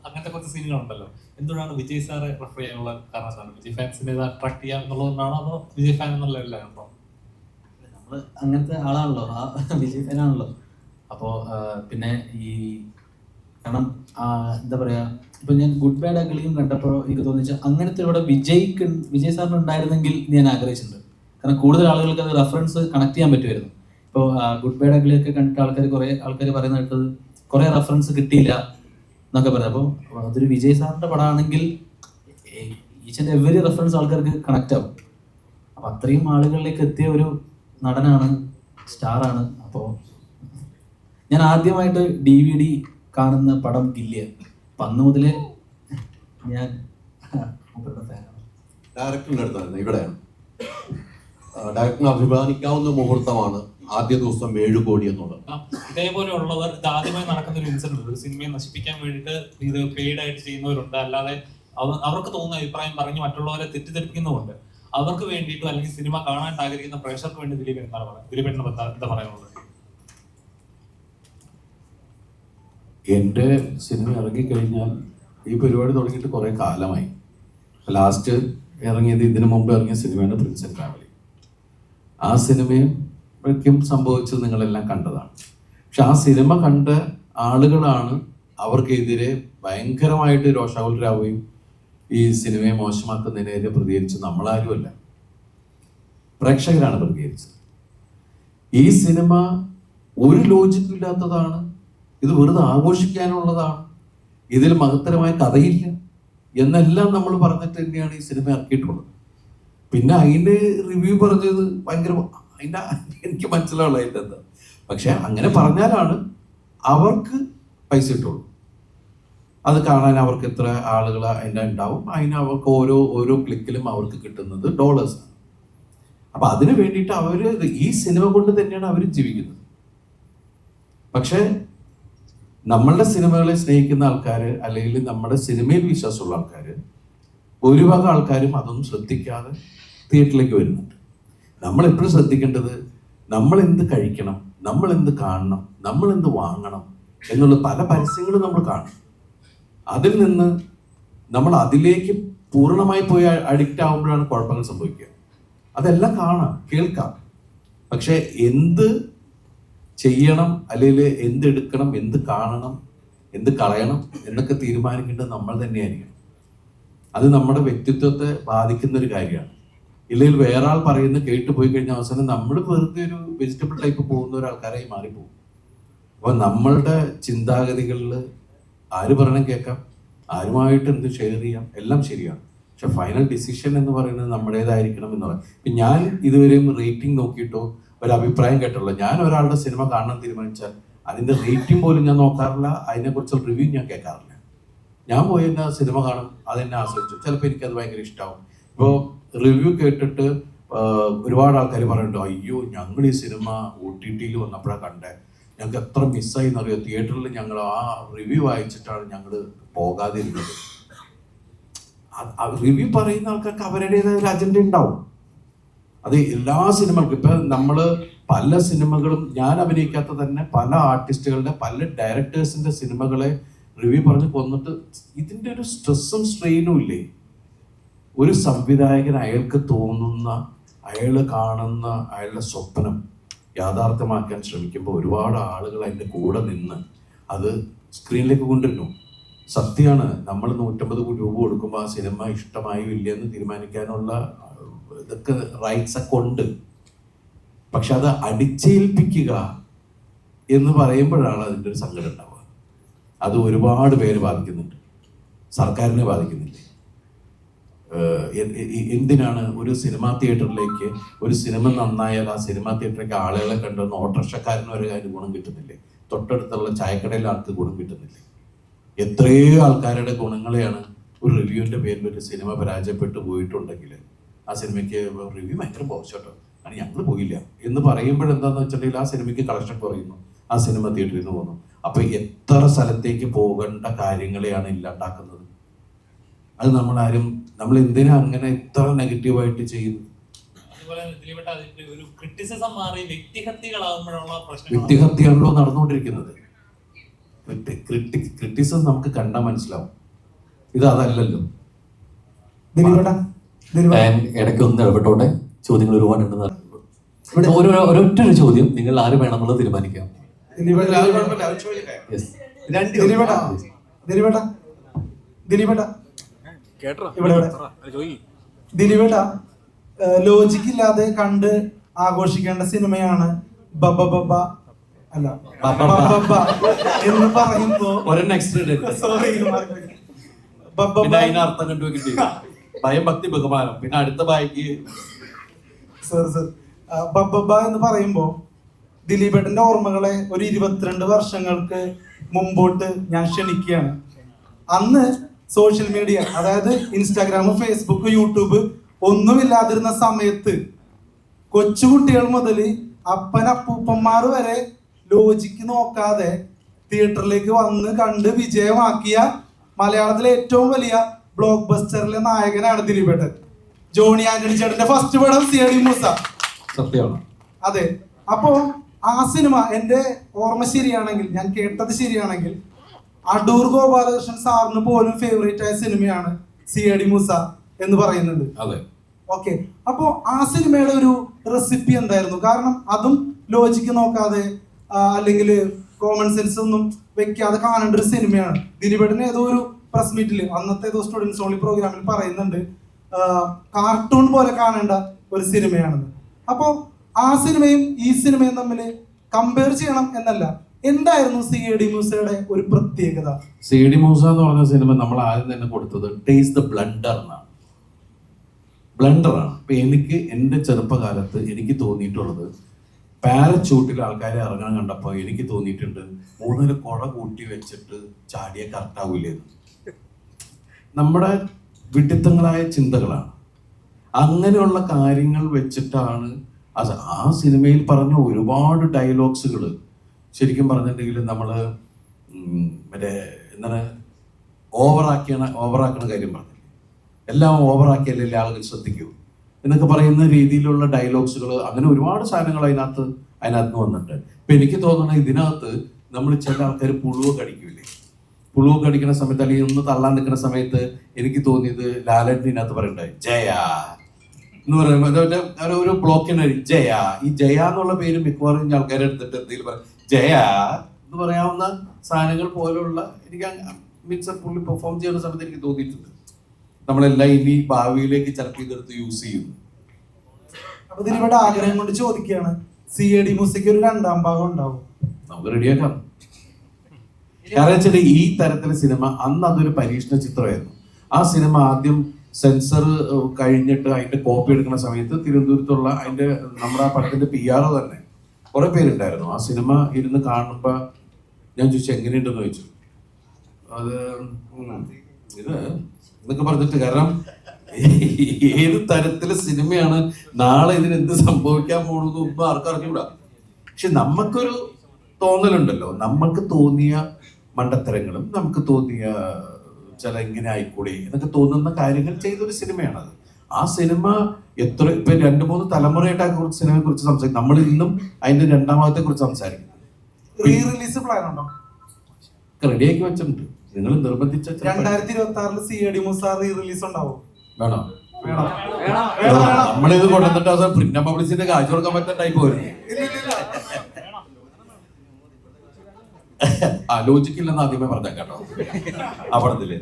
അങ്ങനത്തെ കുറച്ച് സീനുകളുണ്ടല്ലോ. എന്തുകൊണ്ടാണ് വിജയ് സാറെ പ്രിഫർ ചെയ്യാനുള്ള കാരണം എന്താണ്? വിജയ് ഫാൻസിനെ അട്രാക്ട് ചെയ്യാം എന്നുള്ളതുകൊണ്ടാണോ, അതോ വിജയ് ഫാൻ എന്നുള്ള ലെവലിലാണോ? നമ്മൾ അങ്ങനത്തെ ആളാണല്ലോ, ആ വിജയ് ഫാനാണല്ലോ. അപ്പോൾ പിന്നെ ഈ കാരണം എന്താ പറയുക, ഇപ്പം ഞാൻ ഗുഡ് ബാഡ് അഗ്ലിയും കണ്ടപ്പോൾ എനിക്ക് തോന്നിച്ചാൽ അങ്ങനത്തെ ഇവിടെ വിജയ് സാറിന് ഉണ്ടായിരുന്നെങ്കിൽ ഞാൻ ആഗ്രഹിച്ചിട്ടുണ്ട്. കാരണം കൂടുതൽ ആളുകൾക്ക് അത് റെഫറൻസ് കണക്ട് ചെയ്യാൻ പറ്റുമായിരുന്നു. ഇപ്പോൾ ഗുഡ് ബാഡ് അഗ്ലിയൊക്കെ കണ്ടിട്ട് കുറേ ആൾക്കാർ പറയുന്ന കേട്ടത് കുറേ റെഫറൻസ് കിട്ടിയില്ല എന്നൊക്കെ പറയാം. അപ്പോൾ അതൊരു വിജയ് സാറിൻ്റെ പടമാണെങ്കിൽ ഈച്ച് ആൻഡ് എവറി റെഫറൻസ് ആൾക്കാർക്ക് കണക്റ്റ് ആവും. അപ്പം അത്രയും ആളുകളിലേക്ക് എത്തിയ ഒരു നടനാണ്, സ്റ്റാറാണ്. അപ്പോൾ ഞാൻ ആദ്യമായിട്ട് DVD കാണുന്ന പടം ഗില്ലിയാണ്. അപ്പം അന്ന് മുതലേ ഞാൻ ഫാനാണ്. ഡയറക്ടറിൻ്റെ അടുത്തായിരുന്നു. ഇവിടെയാണ് ഡയറക്ടറിന് അഭിമാനിക്കാവുന്ന മുഹൂർത്തമാണ് ആദ്യ ദിവസം 7 കോടി എന്നുള്ളത്. ഇതേപോലെ ഉള്ളവർ ഇത് ആദ്യമായി നടക്കുന്ന ഒരു ഇൻസിഡന്റ്, ഒരു സിനിമയെ നശിപ്പിക്കാൻ വേണ്ടിയിട്ട് ഇത് പെയ്ഡ് ആയിട്ട് ചെയ്യുന്നവരുണ്ട്. അല്ലാതെ അവർക്ക് തോന്നുന്ന അഭിപ്രായം പറഞ്ഞ് മറ്റുള്ളവരെ തെറ്റിദ്ധരിപ്പിക്കുന്നുമുണ്ട്. അവർക്ക് വേണ്ടിയിട്ടും അല്ലെങ്കിൽ സിനിമ കാണാൻ ആഗ്രഹിക്കുന്ന പ്രേക്ഷകർക്ക് വേണ്ടി ദിലീപേട്ടൻ എന്താ പറയാനുള്ളത്? എൻ്റെ സിനിമ ഇറങ്ങിക്കഴിഞ്ഞാൽ ഈ പരിപാടി തുടങ്ങിയിട്ട് കുറേ കാലമായി. ലാസ്റ്റ് ഇറങ്ങിയത് ഇതിനു മുമ്പ് ഇറങ്ങിയ സിനിമയാണ് പ്രിൻസ് ആൻഡ് ഫാമിലി. ആ സിനിമയ്ക്കും സംഭവിച്ചത് നിങ്ങളെല്ലാം കണ്ടതാണ്. പക്ഷെ ആ സിനിമ കണ്ട ആളുകളാണ് അവർക്കെതിരെ ഭയങ്കരമായിട്ട് രോഷാകുലരാവുകയും ഈ സിനിമയെ മോശമാക്കുന്നതിനെതിരെ പ്രതികരിച്ച് നമ്മളാരുമല്ല, പ്രേക്ഷകരാണ് പ്രതികരിച്ചത്. ഈ സിനിമ ഒരു ലോജിക്കില്ലാത്തതാണ്, ഇത് വെറുതെ ആഘോഷിക്കാനുള്ളതാണ്, ഇതിൽ മഹത്തരമായ കഥയില്ല എന്നെല്ലാം നമ്മൾ പറഞ്ഞിട്ട് തന്നെയാണ് ഈ സിനിമ ഇറക്കിയിട്ടുള്ളത്. പിന്നെ അതിൻ്റെ റിവ്യൂ പറഞ്ഞത് ഭയങ്കര എനിക്ക് മനസ്സിലാവുള്ള അതിൻ്റെ എന്താ. പക്ഷെ അങ്ങനെ പറഞ്ഞാലാണ് അവർക്ക് പൈസ കിട്ടുള്ളൂ. അത് കാണാൻ അവർക്ക് എത്ര ആളുകൾ അതിൻ്റെ ഉണ്ടാവും, അതിന് അവർക്ക് ഓരോ ക്ലിക്കിലും അവർക്ക് കിട്ടുന്നത് ഡോളേഴ്സാണ്. അപ്പം അതിന് വേണ്ടിയിട്ട് അവർ ഈ സിനിമ കൊണ്ട് തന്നെയാണ് അവർ ജീവിക്കുന്നത്. പക്ഷേ നമ്മളുടെ സിനിമകളെ സ്നേഹിക്കുന്ന ആൾക്കാർ, അല്ലെങ്കിൽ നമ്മുടെ സിനിമയിൽ വിശ്വാസമുള്ള ആൾക്കാർ, ഭൂരിഭാഗം ആൾക്കാരും അതൊന്നും ശ്രദ്ധിക്കാതെ തിയേറ്ററിലേക്ക് വരുന്നുണ്ട്. നമ്മളെപ്പോഴും ശ്രദ്ധിക്കേണ്ടത് നമ്മൾ എന്ത് കഴിക്കണം, നമ്മൾ എന്ത് കാണണം, നമ്മൾ എന്ത് വാങ്ങണം എന്നുള്ള പല പരസ്യങ്ങളും നമ്മൾ കാണും. അതിൽ നിന്ന് നമ്മൾ അതിലേക്ക് പൂർണ്ണമായി പോയി അഡിക്റ്റ് ആകുമ്പോഴാണ് കുഴപ്പങ്ങൾ സംഭവിക്കുക. അതെല്ലാം കാണാം, കേൾക്കാം. പക്ഷെ എന്ത് ചെയ്യണം, അല്ലെങ്കിൽ എന്തെടുക്കണം, എന്ത് കാണണം, എന്ത് കളയണം എന്നൊക്കെ തീരുമാനിക്കേണ്ടത് നമ്മൾ തന്നെയായിരിക്കണം. അത് നമ്മുടെ വ്യക്തിത്വത്തെ ബാധിക്കുന്ന ഒരു കാര്യമാണ്. ഇല്ലെങ്കിൽ വേറെ ആൾ പറയുന്നത് കേട്ട് പോയി കഴിഞ്ഞ അവസാനം നമ്മൾ വെറുതെ ഒരു വെജിറ്റബിൾ ടൈപ്പ് പോകുന്ന ഒരാൾക്കാരായി മാറിപ്പോകും. അപ്പോൾ നമ്മളുടെ ചിന്താഗതികളിൽ ആര് പറയണം കേൾക്കാം, ആരുമായിട്ട് എന്ത് ഷെയർ ചെയ്യാം, എല്ലാം ശരിയാണ്. പക്ഷെ ഫൈനൽ ഡിസിഷൻ എന്ന് പറയുന്നത് നമ്മുടേതായിരിക്കണം എന്ന് പറയും. ഇപ്പം ഞാൻ ഇതുവരെയും റേറ്റിംഗ് നോക്കിയിട്ടോ ഒരു അഭിപ്രായം കേട്ടുള്ളൂ. ഞാൻ ഒരാളുടെ സിനിമ കാണാൻ തീരുമാനിച്ചാൽ അതിൻ്റെ റേറ്റിംഗ് പോലും ഞാൻ നോക്കാറില്ല, അതിനെക്കുറിച്ചുള്ള റിവ്യൂ ഞാൻ കേൾക്കാറില്ല. ഞാൻ പോയി എൻ്റെ സിനിമ കാണും, അതെന്നെ ആസ്വദിച്ചു. ചിലപ്പോൾ എനിക്കത് ഭയങ്കര ഇഷ്ടമാവും. ഇപ്പോൾ റിവ്യൂ കേട്ടിട്ട് ഒരുപാട് ആൾക്കാർ പറയുന്നുണ്ട്, അയ്യോ ഞങ്ങൾ ഈ സിനിമ OTT-യിൽ വന്നപ്പോഴാണ് കണ്ടേ, ഞങ്ങൾക്ക് എത്ര മിസ്സായി എന്നറിയോ, തിയേറ്ററിൽ ഞങ്ങൾ ആ റിവ്യൂ വായിച്ചിട്ടാണ് ഞങ്ങൾ പോകാതിരുന്നത്. റിവ്യൂ പറയുന്ന ആൾക്കാർക്ക് അവരുടേതായ ഒരു അജണ്ട ഉണ്ടാവും. അത് എല്ലാ സിനിമകൾക്കും. ഇപ്പം നമ്മൾ പല സിനിമകളും, ഞാൻ അഭിനയിക്കാത്ത തന്നെ പല ആർട്ടിസ്റ്റുകളുടെ, പല ഡയറക്ടേഴ്സിന്റെ സിനിമകളെ റിവ്യൂ പറഞ്ഞ് കൊന്നിട്ട് ഇതിൻ്റെ ഒരു സ്ട്രെസ്സും സ്ട്രെയിനും ഇല്ലേ? ഒരു സംവിധായകൻ അയാൾക്ക് തോന്നുന്ന, അയാൾ കാണുന്ന അയാളുടെ സ്വപ്നം യാഥാർത്ഥ്യമാക്കാൻ ശ്രമിക്കുമ്പോൾ ഒരുപാട് ആളുകൾ അതിൻ്റെ കൂടെ നിന്ന് അത് സ്ക്രീനിലേക്ക് കൊണ്ടുവരുന്നു. സത്യമാണ്, നമ്മൾ 150 രൂപ കൊടുക്കുമ്പോൾ ആ സിനിമ ഇഷ്ടമായോ ഇല്ലയെന്ന് തീരുമാനിക്കാനുള്ള ഇതൊക്കെ റൈറ്റ്സ് ഒക്കെ ഉണ്ട്. പക്ഷെ അത് അടിച്ചേൽപ്പിക്കുക എന്ന് പറയുമ്പോഴാണ് അതിൻ്റെ ഒരു സങ്കടം ഉണ്ടാവുക. അത് ഒരുപാട് പേര് ബാധിക്കുന്നുണ്ട്, സർക്കാരിനെ ബാധിക്കുന്നില്ലേ? എന്തിനാണ് ഒരു സിനിമാ തിയേറ്ററിലേക്ക് ഒരു സിനിമ നന്നായാൽ ആ സിനിമാ തിയേറ്ററിലേക്ക് ആളുകളെ കണ്ടുവന്ന് ഓട്ടോറിക്ഷക്കാരന് ഒരു അതിന് ഗുണം കിട്ടുന്നില്ലേ? തൊട്ടടുത്തുള്ള ചായക്കടയിലെ ആൾക്ക് ഗുണം കിട്ടുന്നില്ലേ? എത്രയോ ആൾക്കാരുടെ ഗുണങ്ങളെയാണ് ഒരു റിവ്യൂവിൻ്റെ പേരിൽ ഒരു സിനിമ പരാജയപ്പെട്ടു പോയിട്ടുണ്ടെങ്കിൽ ആ സിനിമയ്ക്ക് റിവ്യൂ ഭയങ്കര മോശട്ടോ, ആണ് ഞങ്ങൾ പോയില്ല എന്ന് പറയുമ്പോഴെന്താന്ന് വെച്ചിട്ടുണ്ടെങ്കിൽ ആ സിനിമയ്ക്ക് കളക്ഷൻ കുറയുന്നു, ആ സിനിമ തിയേറ്ററിൽ നിന്ന് പോകുന്നു. അപ്പൊ എത്ര സ്ഥലത്തേക്ക് പോകേണ്ട കാര്യങ്ങളെയാണ് ഇല്ലാണ്ടാക്കുന്നത്. അത് നമ്മൾ എന്തിനാ അങ്ങനെ ഇത്ര നെഗറ്റീവായിട്ട് ചെയ്യുന്നത്? വ്യക്തിഹത്യയാണല്ലോ നടന്നുകൊണ്ടിരിക്കുന്നത്. ക്രിറ്റിസിസം നമുക്ക് കണ്ടാൽ മനസ്സിലാവും, ഇത് അതല്ലല്ലോ. ഇടയ്ക്ക് ഒന്ന് ഇടപെട്ടോട്ടെ, ചോദ്യങ്ങൾ ഒരുപാടുണ്ടെന്ന്. ഒരൊറ്റൊരു ചോദ്യം, നിങ്ങൾ ആര് വേണമെന്നുള്ളത് തീരുമാനിക്കാം. ദിലീപേട്ട, ലോജിക് ഇല്ലാതെ കണ്ട് ആഘോഷിക്കേണ്ട സിനിമയാണ് ബബ ബബ അല്ല ബബ എന്ന് പറയുമ്പോ ഭയം, ഭക്തി, ബഹുമാനം, പിന്നെ അടുത്ത ബായിക്ക് ബബ എന്ന് പറയുമ്പോ ദിലീപേട്ടന്റെ ഓർമ്മകളെ ഒരു 22 വർഷങ്ങൾക്ക് മുമ്പോട്ട് ഞാൻ ക്ഷണിക്കുകയാണ്. അന്ന് സോഷ്യൽ മീഡിയ, അതായത് ഇൻസ്റ്റാഗ്രാം, ഫേസ്ബുക്ക്, യൂട്യൂബ് ഒന്നുമില്ലാതിരുന്ന സമയത്ത് കൊച്ചുകുട്ടികൾ മുതൽ അപ്പനപ്പൂപ്പന്മാർ വരെ ലോജിക്ക് നോക്കാതെ തിയേറ്ററിലേക്ക് വന്ന് കണ്ട് വിജയമാക്കിയ മലയാളത്തിലെ ഏറ്റവും വലിയ ബ്ലോക്ക് ബസ്റ്ററിലെ നായകനാണ് ദിലീപേട്ടൻ. ജോണി ആന്റണി ചേട്ടന്റെ ഫസ്റ്റ് പടം CID മൂസ. സത്യമാണ്. അതെ. അപ്പോ ആ സിനിമ എന്റെ ഓർമ്മ ശരിയാണെങ്കിൽ, ഞാൻ കേട്ടത് ശരിയാണെങ്കിൽ, അടൂർ ഗോപാലകൃഷ്ണൻ സാറിന് പോലും ഫേവറേറ്റ് ആയ സിനിമയാണ് CID മൂസ എന്ന് പറയുന്നുണ്ട്. ഓക്കെ. അപ്പോ ആ സിനിമയുടെ ഒരു റെസിപ്പി എന്തായിരുന്നു? കാരണം അതും ലോജിക്ക് നോക്കാതെ അല്ലെങ്കിൽ കോമൺ സെൻസ് ഒന്നും വെക്കാതെ കാണേണ്ട ഒരു സിനിമയാണ്. ദിലീപേട്ടൻ ഏതോ ഒരു പ്രസ് മീറ്റിൽ, അന്നത്തെ ഏതോ സ്റ്റുഡൻസ് ഓൺലി പ്രോഗ്രാമിൽ പറയുന്നുണ്ട് കാർട്ടൂൺ പോലെ കാണേണ്ട ഒരു സിനിമയാണെന്ന്. അപ്പോൾ ആ സിനിമയും ഈ സിനിമയും തമ്മിൽ കമ്പയർ ചെയ്യണം എന്നല്ല, എന്തായിരുന്നു CID മൂസയുടെ ഒരു പ്രത്യേകത? CID മൂസ എന്ന് പറഞ്ഞ സിനിമ നമ്മൾ ആദ്യം തന്നെ കൊടുത്തത് ടേസ്റ്റ് ദ ബ്ലണ്ടർ എന്നാണ്. ബ്ലണ്ടറാണ്. ഇപ്പൊ എനിക്ക് എൻ്റെ ചെറുപ്പകാലത്ത് എനിക്ക് തോന്നിയിട്ടുള്ളത്, പാരച്ചൂട്ടിൽ ആൾക്കാരെ ഇറങ്ങാൻ കണ്ടപ്പോൾ എനിക്ക് തോന്നിയിട്ടുണ്ട് 3 കുട കൂട്ടി വെച്ചിട്ട് ചാടിയ കറക്റ്റാവൂലേന്ന്. നമ്മുടെ വിഡിത്തങ്ങളായ ചിന്തകളാണ്. അങ്ങനെയുള്ള കാര്യങ്ങൾ വെച്ചിട്ടാണ് ആ സിനിമയിൽ പറഞ്ഞ ഒരുപാട് ഡയലോഗ്സുകൾ ശരിക്കും പറഞ്ഞിട്ടുണ്ടെങ്കിൽ നമ്മൾ മറ്റേ എന്താണ് ഓവറാക്കണ കാര്യം പറഞ്ഞില്ലേ, എല്ലാം ഓവറാക്കിയല്ലേ ആളുകൾ ശ്രദ്ധിക്കൂ എന്നൊക്കെ പറയുന്ന രീതിയിലുള്ള ഡയലോഗ്സുകൾ, അങ്ങനെ ഒരുപാട് സാധനങ്ങൾ അതിനകത്ത് നിന്ന് വന്നിട്ടുണ്ട്. ഇപ്പൊ എനിക്ക് തോന്നുന്നത് ഇതിനകത്ത് നമ്മൾ ചില ആൾക്കാർ പുഴുവൊക്കെ അടിക്കില്ലേ, പുഴുവൊക്കെ അടിക്കുന്ന സമയത്ത് അല്ലെങ്കിൽ ഒന്ന് തള്ളാൻ നിൽക്കുന്ന സമയത്ത് എനിക്ക് തോന്നിയത് ലാലേട്ടൻ ഇതിനകത്ത് പറയണ്ടായി ജയ എന്ന് പറയുമ്പോൾ ഒരു ബ്ലോക്കിന് ജയ, ഈ ജയ എന്നുള്ള പേര് മിക്കവാറും ആൾക്കാരെ എടുത്തിട്ട് എന്തെങ്കിലും പറയും ജയ എന്ന് പറയാവുന്ന സാധനങ്ങൾ പോലുള്ള എനിക്ക് മീൻസ് പുള്ളി പെർഫോം ചെയ്യുന്ന സമയത്ത് എനിക്ക് തോന്നിയിട്ടുണ്ട് നമ്മളെല്ലാം ഇനി ഭാവിയിലേക്ക് ചിലപ്പോൾ ഇതെടുത്ത് യൂസ് ചെയ്യും. അപ്പൊ ഇതിനിവിടെ ആഗ്രഹം കൊണ്ട് ചോദിക്കുകയാണ്, CAD മ്യൂസിക് ഒരു 2ാം ഭാഗം ഉണ്ടാവും? നമുക്ക് റെഡിയാക്കാം. കാരണം വെച്ചാൽ ഈ തരത്തിലെ സിനിമ അന്ന് അതൊരു പരീക്ഷണ ചിത്രമായിരുന്നു. ആ സിനിമ ആദ്യം സെൻസർ കഴിഞ്ഞിട്ട് അതിന്റെ കോപ്പി എടുക്കുന്ന സമയത്ത് തിരുവനന്തപുരത്തുള്ള അതിന്റെ നമ്മുടെ ആ പടത്തിന്റെ PR തന്നെ കുറെ പേരുണ്ടായിരുന്നു. ആ സിനിമ ഇരുന്ന് കാണുമ്പോ ഞാൻ ചോദിച്ചു എങ്ങനെയുണ്ടെന്ന് ചോദിച്ചു. അത് ഇതൊക്കെ പറഞ്ഞിട്ട്, കാരണം ഏത് തരത്തിലെ സിനിമയാണ്, നാളെ ഇതിന് എന്ത് സംഭവിക്കാൻ പോകുന്നു ഒന്നും ആർക്കും അറിഞ്ഞൂടാ. പക്ഷെ നമുക്കൊരു തോന്നലുണ്ടല്ലോ, നമുക്ക് തോന്നിയ മണ്ടത്തരങ്ങളും നമുക്ക് തോന്നിയ ചില ഇങ്ങനെ ആയിക്കൂടെ എന്നൊക്കെ തോന്നുന്ന കാര്യങ്ങൾ ചെയ്തൊരു സിനിമയാണത്. ആ സിനിമ ഇപ്പൊ 2-3 തലമുറയായിട്ട് ആ കുറിച്ച് സിനിമയെ കുറിച്ച് സംസാരിക്കും. നമ്മൾ ഇന്നും അതിന്റെ 2ാം ഭാഗത്തെ കുറിച്ച് സംസാരിക്കും. റീ-റിലീസ് പ്ലാൻ ഉണ്ടോ? റെഡിയാക്കി വെച്ചിട്ടുണ്ട്. നിങ്ങൾ നിർബന്ധിച്ച 2026 CAD മൂസ റീ-റിലീസ് ഉണ്ടാവും? വേണോ? നമ്മളിത് കൊണ്ടുവന്നിട്ട് അവസാനം പ്രിന്റ് പബ്ലിസിന്റെ കാശ് കൊടുക്കാൻ പറ്റുന്ന ടൈപ്പ് വരുന്നു. ആലോചിക്കില്ലെന്ന് ആദ്യമേ പറഞ്ഞ കേട്ടോ ആ പടത്തില്.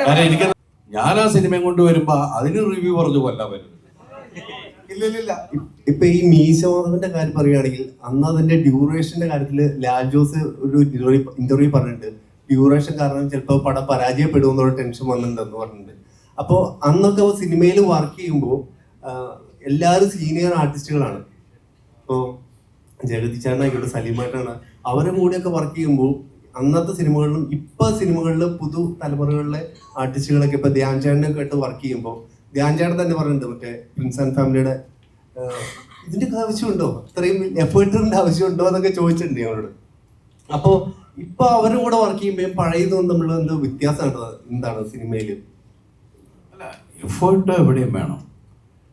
കാരണം എനിക്ക് ഞാൻ ആ സിനിമയും കൊണ്ട് വരുമ്പോ അതിന് റിവ്യൂ പറഞ്ഞു കൊല്ലാൻ പറ്റും. ഇല്ല. ഇപ്പൊ ഈ മീശമാധവന്റെ കാര്യം പറയുകയാണെങ്കിൽ, അന്ന് അതിന്റെ ഡ്യൂറേഷന്റെ കാര്യത്തിൽ ലാൽ ജോസ് ഒരു ഇന്റർവ്യൂ പറഞ്ഞിട്ടുണ്ട്, ഡ്യൂറേഷൻ കാരണം ചിലപ്പോൾ പടം പരാജയപ്പെടുമെന്നുള്ള ടെൻഷൻ വന്നിട്ടുണ്ടെന്ന് പറഞ്ഞിട്ടുണ്ട്. അപ്പോൾ അന്നൊക്കെ സിനിമയിൽ വർക്ക് ചെയ്യുമ്പോൾ എല്ലാവരും സീനിയർ ആർട്ടിസ്റ്റുകളാണ്. ഇപ്പോൾ ജഗതി ചേട്ടനായിക്കോട്ടെ, സലീമായിട്ടാണ്, അവരുടെ കൂടെയൊക്കെ വർക്ക് ചെയ്യുമ്പോൾ അന്നത്തെ സിനിമകളിലും ഇപ്പൊ സിനിമകളിലും പുതു തലമുറകളിലെ ആർട്ടിസ്റ്റുകളൊക്കെ ഇപ്പൊ ധ്യാൻ ചേട്ടനൊക്കെ ആയിട്ട് വർക്ക് ചെയ്യുമ്പോൾ ധ്യാൻ ചേട്ടൻ തന്നെ പറഞ്ഞിട്ടുണ്ട്, മറ്റേ പ്രിൻസ് ആൻഡ് ഫാമിലിയുടെ ഇതിന്റെ ആവശ്യമുണ്ടോ, ഇത്രയും എഫേർട്ടിന്റെ ആവശ്യമുണ്ടോ എന്നൊക്കെ ചോദിച്ചിട്ടുണ്ട് ഞങ്ങളോട്. അപ്പോൾ ഇപ്പൊ അവരുടെ കൂടെ വർക്ക് ചെയ്യുമ്പോൾ പഴയതും നമ്മൾ എന്തോ വ്യത്യാസമാണ് എന്താണ് സിനിമയിൽ? അല്ല, എഫേർട്ട് എവിടെയും വേണം.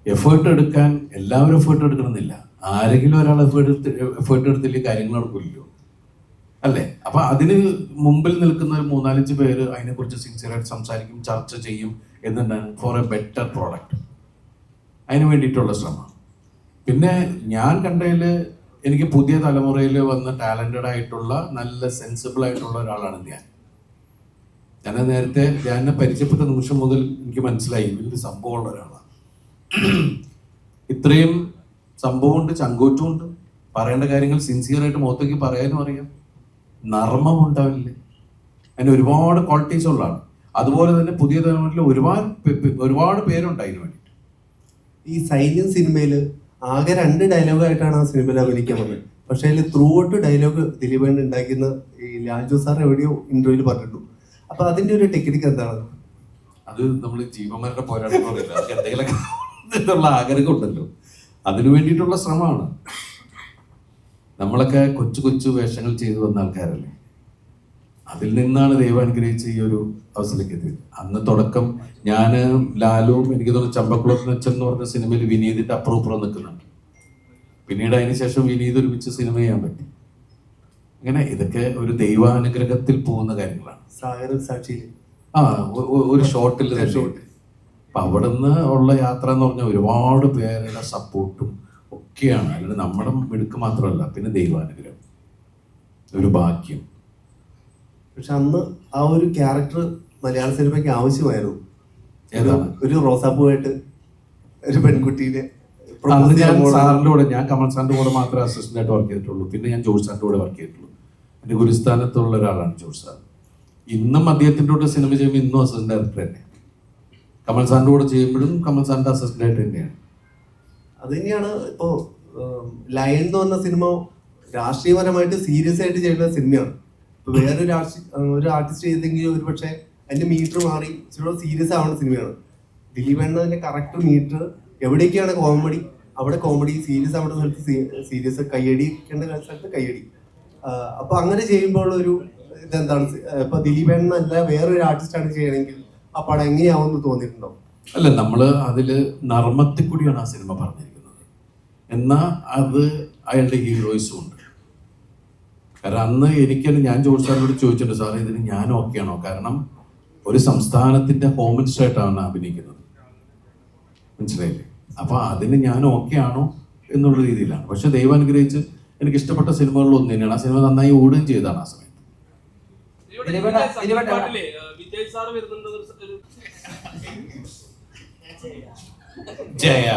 എഫേർട്ട് എടുക്കാൻ എല്ലാവരും എഫേർട്ട് എടുക്കണമെന്നില്ല. ആരെങ്കിലും ഒരാൾ എഫേർട്ട് എടുത്തില്ലേ കാര്യങ്ങൾ നടക്കില്ലല്ലോ, അല്ലേ? അപ്പൊ അതിന് മുമ്പിൽ നിൽക്കുന്ന ഒരു 3-4 പേര് അതിനെക്കുറിച്ച് സിൻസിയറായിട്ട് സംസാരിക്കും, ചർച്ച ചെയ്യും എന്നുണ്ടാണ് ഫോർ എ ബെറ്റർ പ്രോഡക്റ്റ്. അതിന് വേണ്ടിയിട്ടുള്ള ശ്രമം. പിന്നെ ഞാൻ കണ്ടതിൽ എനിക്ക് പുതിയ തലമുറയിൽ വന്ന ടാലന്റഡ് ആയിട്ടുള്ള നല്ല സെൻസിബിൾ ആയിട്ടുള്ള ഒരാളാണ് ഞാൻ നേരത്തെ ധ്യാനെ പരിചയപ്പെട്ട നിമിഷം മുതൽ എനിക്ക് മനസ്സിലായി വലിയൊരു സംഭവമുള്ള ഒരാളാണ്. ഇത്രയും സംഭവമുണ്ട്, ചങ്കൂറ്റുമുണ്ട്, പറയേണ്ട കാര്യങ്ങൾ സിൻസിയറായിട്ട് മുഖത്തേക്ക് പറയാനും അറിയാം, നർമ്മം ഉണ്ടാവില്ലേ, അതിന് ഒരുപാട് ക്വാളിറ്റീസ് ഉള്ളതാണ്. അതുപോലെ തന്നെ പുതിയ തലമുറയിൽ ഒരുപാട് പേരുണ്ട് അതിന് വേണ്ടിയിട്ട്. ഈ സൈന്യം സിനിമയിൽ ആകെ 2 ഡയലോഗായിട്ടാണ് ആ സിനിമയിൽ അഭിനയിക്കാൻ വന്നത്. പക്ഷേ അതിൽ ത്രൂ ഔട്ട് ഡയലോഗ് ദിലീപേണ് ഉണ്ടാക്കുന്ന ഈ ലാൽ ജോസ് സാർ എവിടെയോ ഇന്റർവ്യൂവിൽ പറഞ്ഞിട്ടു. അപ്പൊ അതിന്റെ ഒരു ടെക്നിക്ക് എന്താണ്? അത് നമ്മൾ ജീവന്മാരുടെ പോരാട്ടം പറയില്ല, അതൊക്കെ എന്തെങ്കിലുമൊക്കെ ആഗ്രഹം ഉണ്ടല്ലോ, അതിനു വേണ്ടിയിട്ടുള്ള ശ്രമമാണ്. നമ്മളൊക്കെ കൊച്ചു കൊച്ചു വേഷങ്ങൾ ചെയ്തു വന്ന ആൾക്കാരല്ലേ, അതിൽ നിന്നാണ് ദൈവം അനുഗ്രഹിച്ച് ഈ ഒരു അവസ്ഥയിലേക്ക് എത്തിയത്. അന്ന് തുടക്കം ഞാൻ ലാലുവും എനിക്ക് തോന്നുന്നു ചമ്പക്കുളത്ത് എന്ന് പറഞ്ഞ സിനിമയിൽ വിനീതിന്റെ അപ്പുറം നിൽക്കുന്നുണ്ട്. പിന്നീട് അതിന് ശേഷം വിനീത് ഒരുമിച്ച് സിനിമ ചെയ്യാൻ പറ്റി. അങ്ങനെ ഇതൊക്കെ ഒരു ദൈവാനുഗ്രഹത്തിൽ പോകുന്ന കാര്യങ്ങളാണ്. ഒരു ഷോട്ടിൽ അപ്പൊ അവിടെ നിന്ന് ഉള്ള യാത്ര എന്ന് പറഞ്ഞാൽ ഒരുപാട് പേരുടെ സപ്പോർട്ടും ഒക്കെയാണ്. അല്ലാതെ നമ്മുടെ മിടുക്ക് മാത്രമല്ല, പിന്നെ ദൈവാനുഗ്രഹം, ഒരു ഭാഗ്യം. പക്ഷെ അന്ന് ആ ഒരു ക്യാരക്ടർ മലയാള സിനിമയ്ക്ക് ആവശ്യമായിരുന്നു. ഒരു റോസാപ്പൂവായിട്ട് ഒരു പെൺകുട്ടീനെ. ഞാൻ സാറിന്റെ കൂടെ, ഞാൻ കമൽ സാറിന്റെ കൂടെ മാത്രമേ അസിസ്റ്റന്റ് ആയിട്ട് വർക്ക് ചെയ്തിട്ടുള്ളൂ. പിന്നെ ഞാൻ ജോർജ് സാറിന്റെ കൂടെ വർക്ക് ചെയ്തിട്ടുള്ളൂ. എന്റെ ഗുരുസ്ഥാനത്തുള്ള ഒരാളാണ് ജോർജ് സാർ. ഇന്നും അദ്ദേഹത്തിന്റെ കൂടെ സിനിമ ചെയ്യുമ്പോൾ ഇന്നും അസിസ്റ്റന്റ് ഡയറക്ടർ തന്നെ. കമൽ സാറിന്റെ കൂടെ ചെയ്യുമ്പോഴും കമൽ സാറിന്റെ അസിസ്റ്റന്റ് ആയിട്ട് തന്നെയാണ്. അത് തന്നെയാണ് ഇപ്പോ ലയൺ എന്ന് പറഞ്ഞ സിനിമ രാഷ്ട്രീയപരമായിട്ട് സീരിയസ് ആയിട്ട് ചെയ്യുന്ന സിനിമയാണ്. ഇപ്പൊ വേറൊരു ഒരു ആർട്ടിസ്റ്റ് ചെയ്തെങ്കിൽ ഒരു പക്ഷെ അതിന്റെ മീറ്റർ മാറി ഇച്ചിരി സീരിയസ് ആവുന്ന സിനിമയാണ്. ദിലീപേണ്ണ അതിന്റെ കറക്റ്റ് മീറ്റർ എവിടേക്കാണ് കോമഡി അവിടെ കോമഡി, സീരിയസ് ആവേണ്ട സ്ഥലത്ത് സീരിയസ്, കയ്യടിക്കേണ്ട സ്ഥലത്ത് കയ്യടി. അപ്പൊ അങ്ങനെ ചെയ്യുമ്പോൾ ഒരു ഇതെന്താണ്, ഇപ്പൊ ദിലീപേണ്ണല്ല വേറൊരു ആർട്ടിസ്റ്റാണ് ചെയ്യണമെങ്കിൽ ആ പടം എങ്ങനെയാവുമെന്ന് തോന്നിയിട്ടുണ്ടോ? അല്ല, നമ്മള് അതില് നർമ്മത്തിൽ കൂടിയാണ് ആ സിനിമ പറഞ്ഞിരിക്കുന്നത്. എന്നാ അത് അയാളുടെ ഹീറോയിസും ഉണ്ട്. കാരണം അന്ന് ഞാൻ ജോർജ് സാറിനോട് ചോദിച്ചിട്ടുണ്ട്, സാറേ ഇതിന് ഞാൻ ഓക്കെയാണോ? കാരണം ഒരു സംസ്ഥാനത്തിന്റെ ഹോം മിനിസ്റ്റർ ആയിട്ടാണ് അഭിനയിക്കുന്നത്, മനസ്സിലായില്ലേ? അപ്പൊ അതിന് ഞാൻ ഓക്കെ ആണോ എന്നുള്ള രീതിയിലാണ്. പക്ഷെ ദൈവം അനുഗ്രഹിച്ച് എനിക്ക് ഇഷ്ടപ്പെട്ട സിനിമകളിൽ ഒന്ന് തന്നെയാണ്. ആ സിനിമ നന്നായി ഓടുകയും ചെയ്തതാണ് ആ സമയത്ത്. ജയ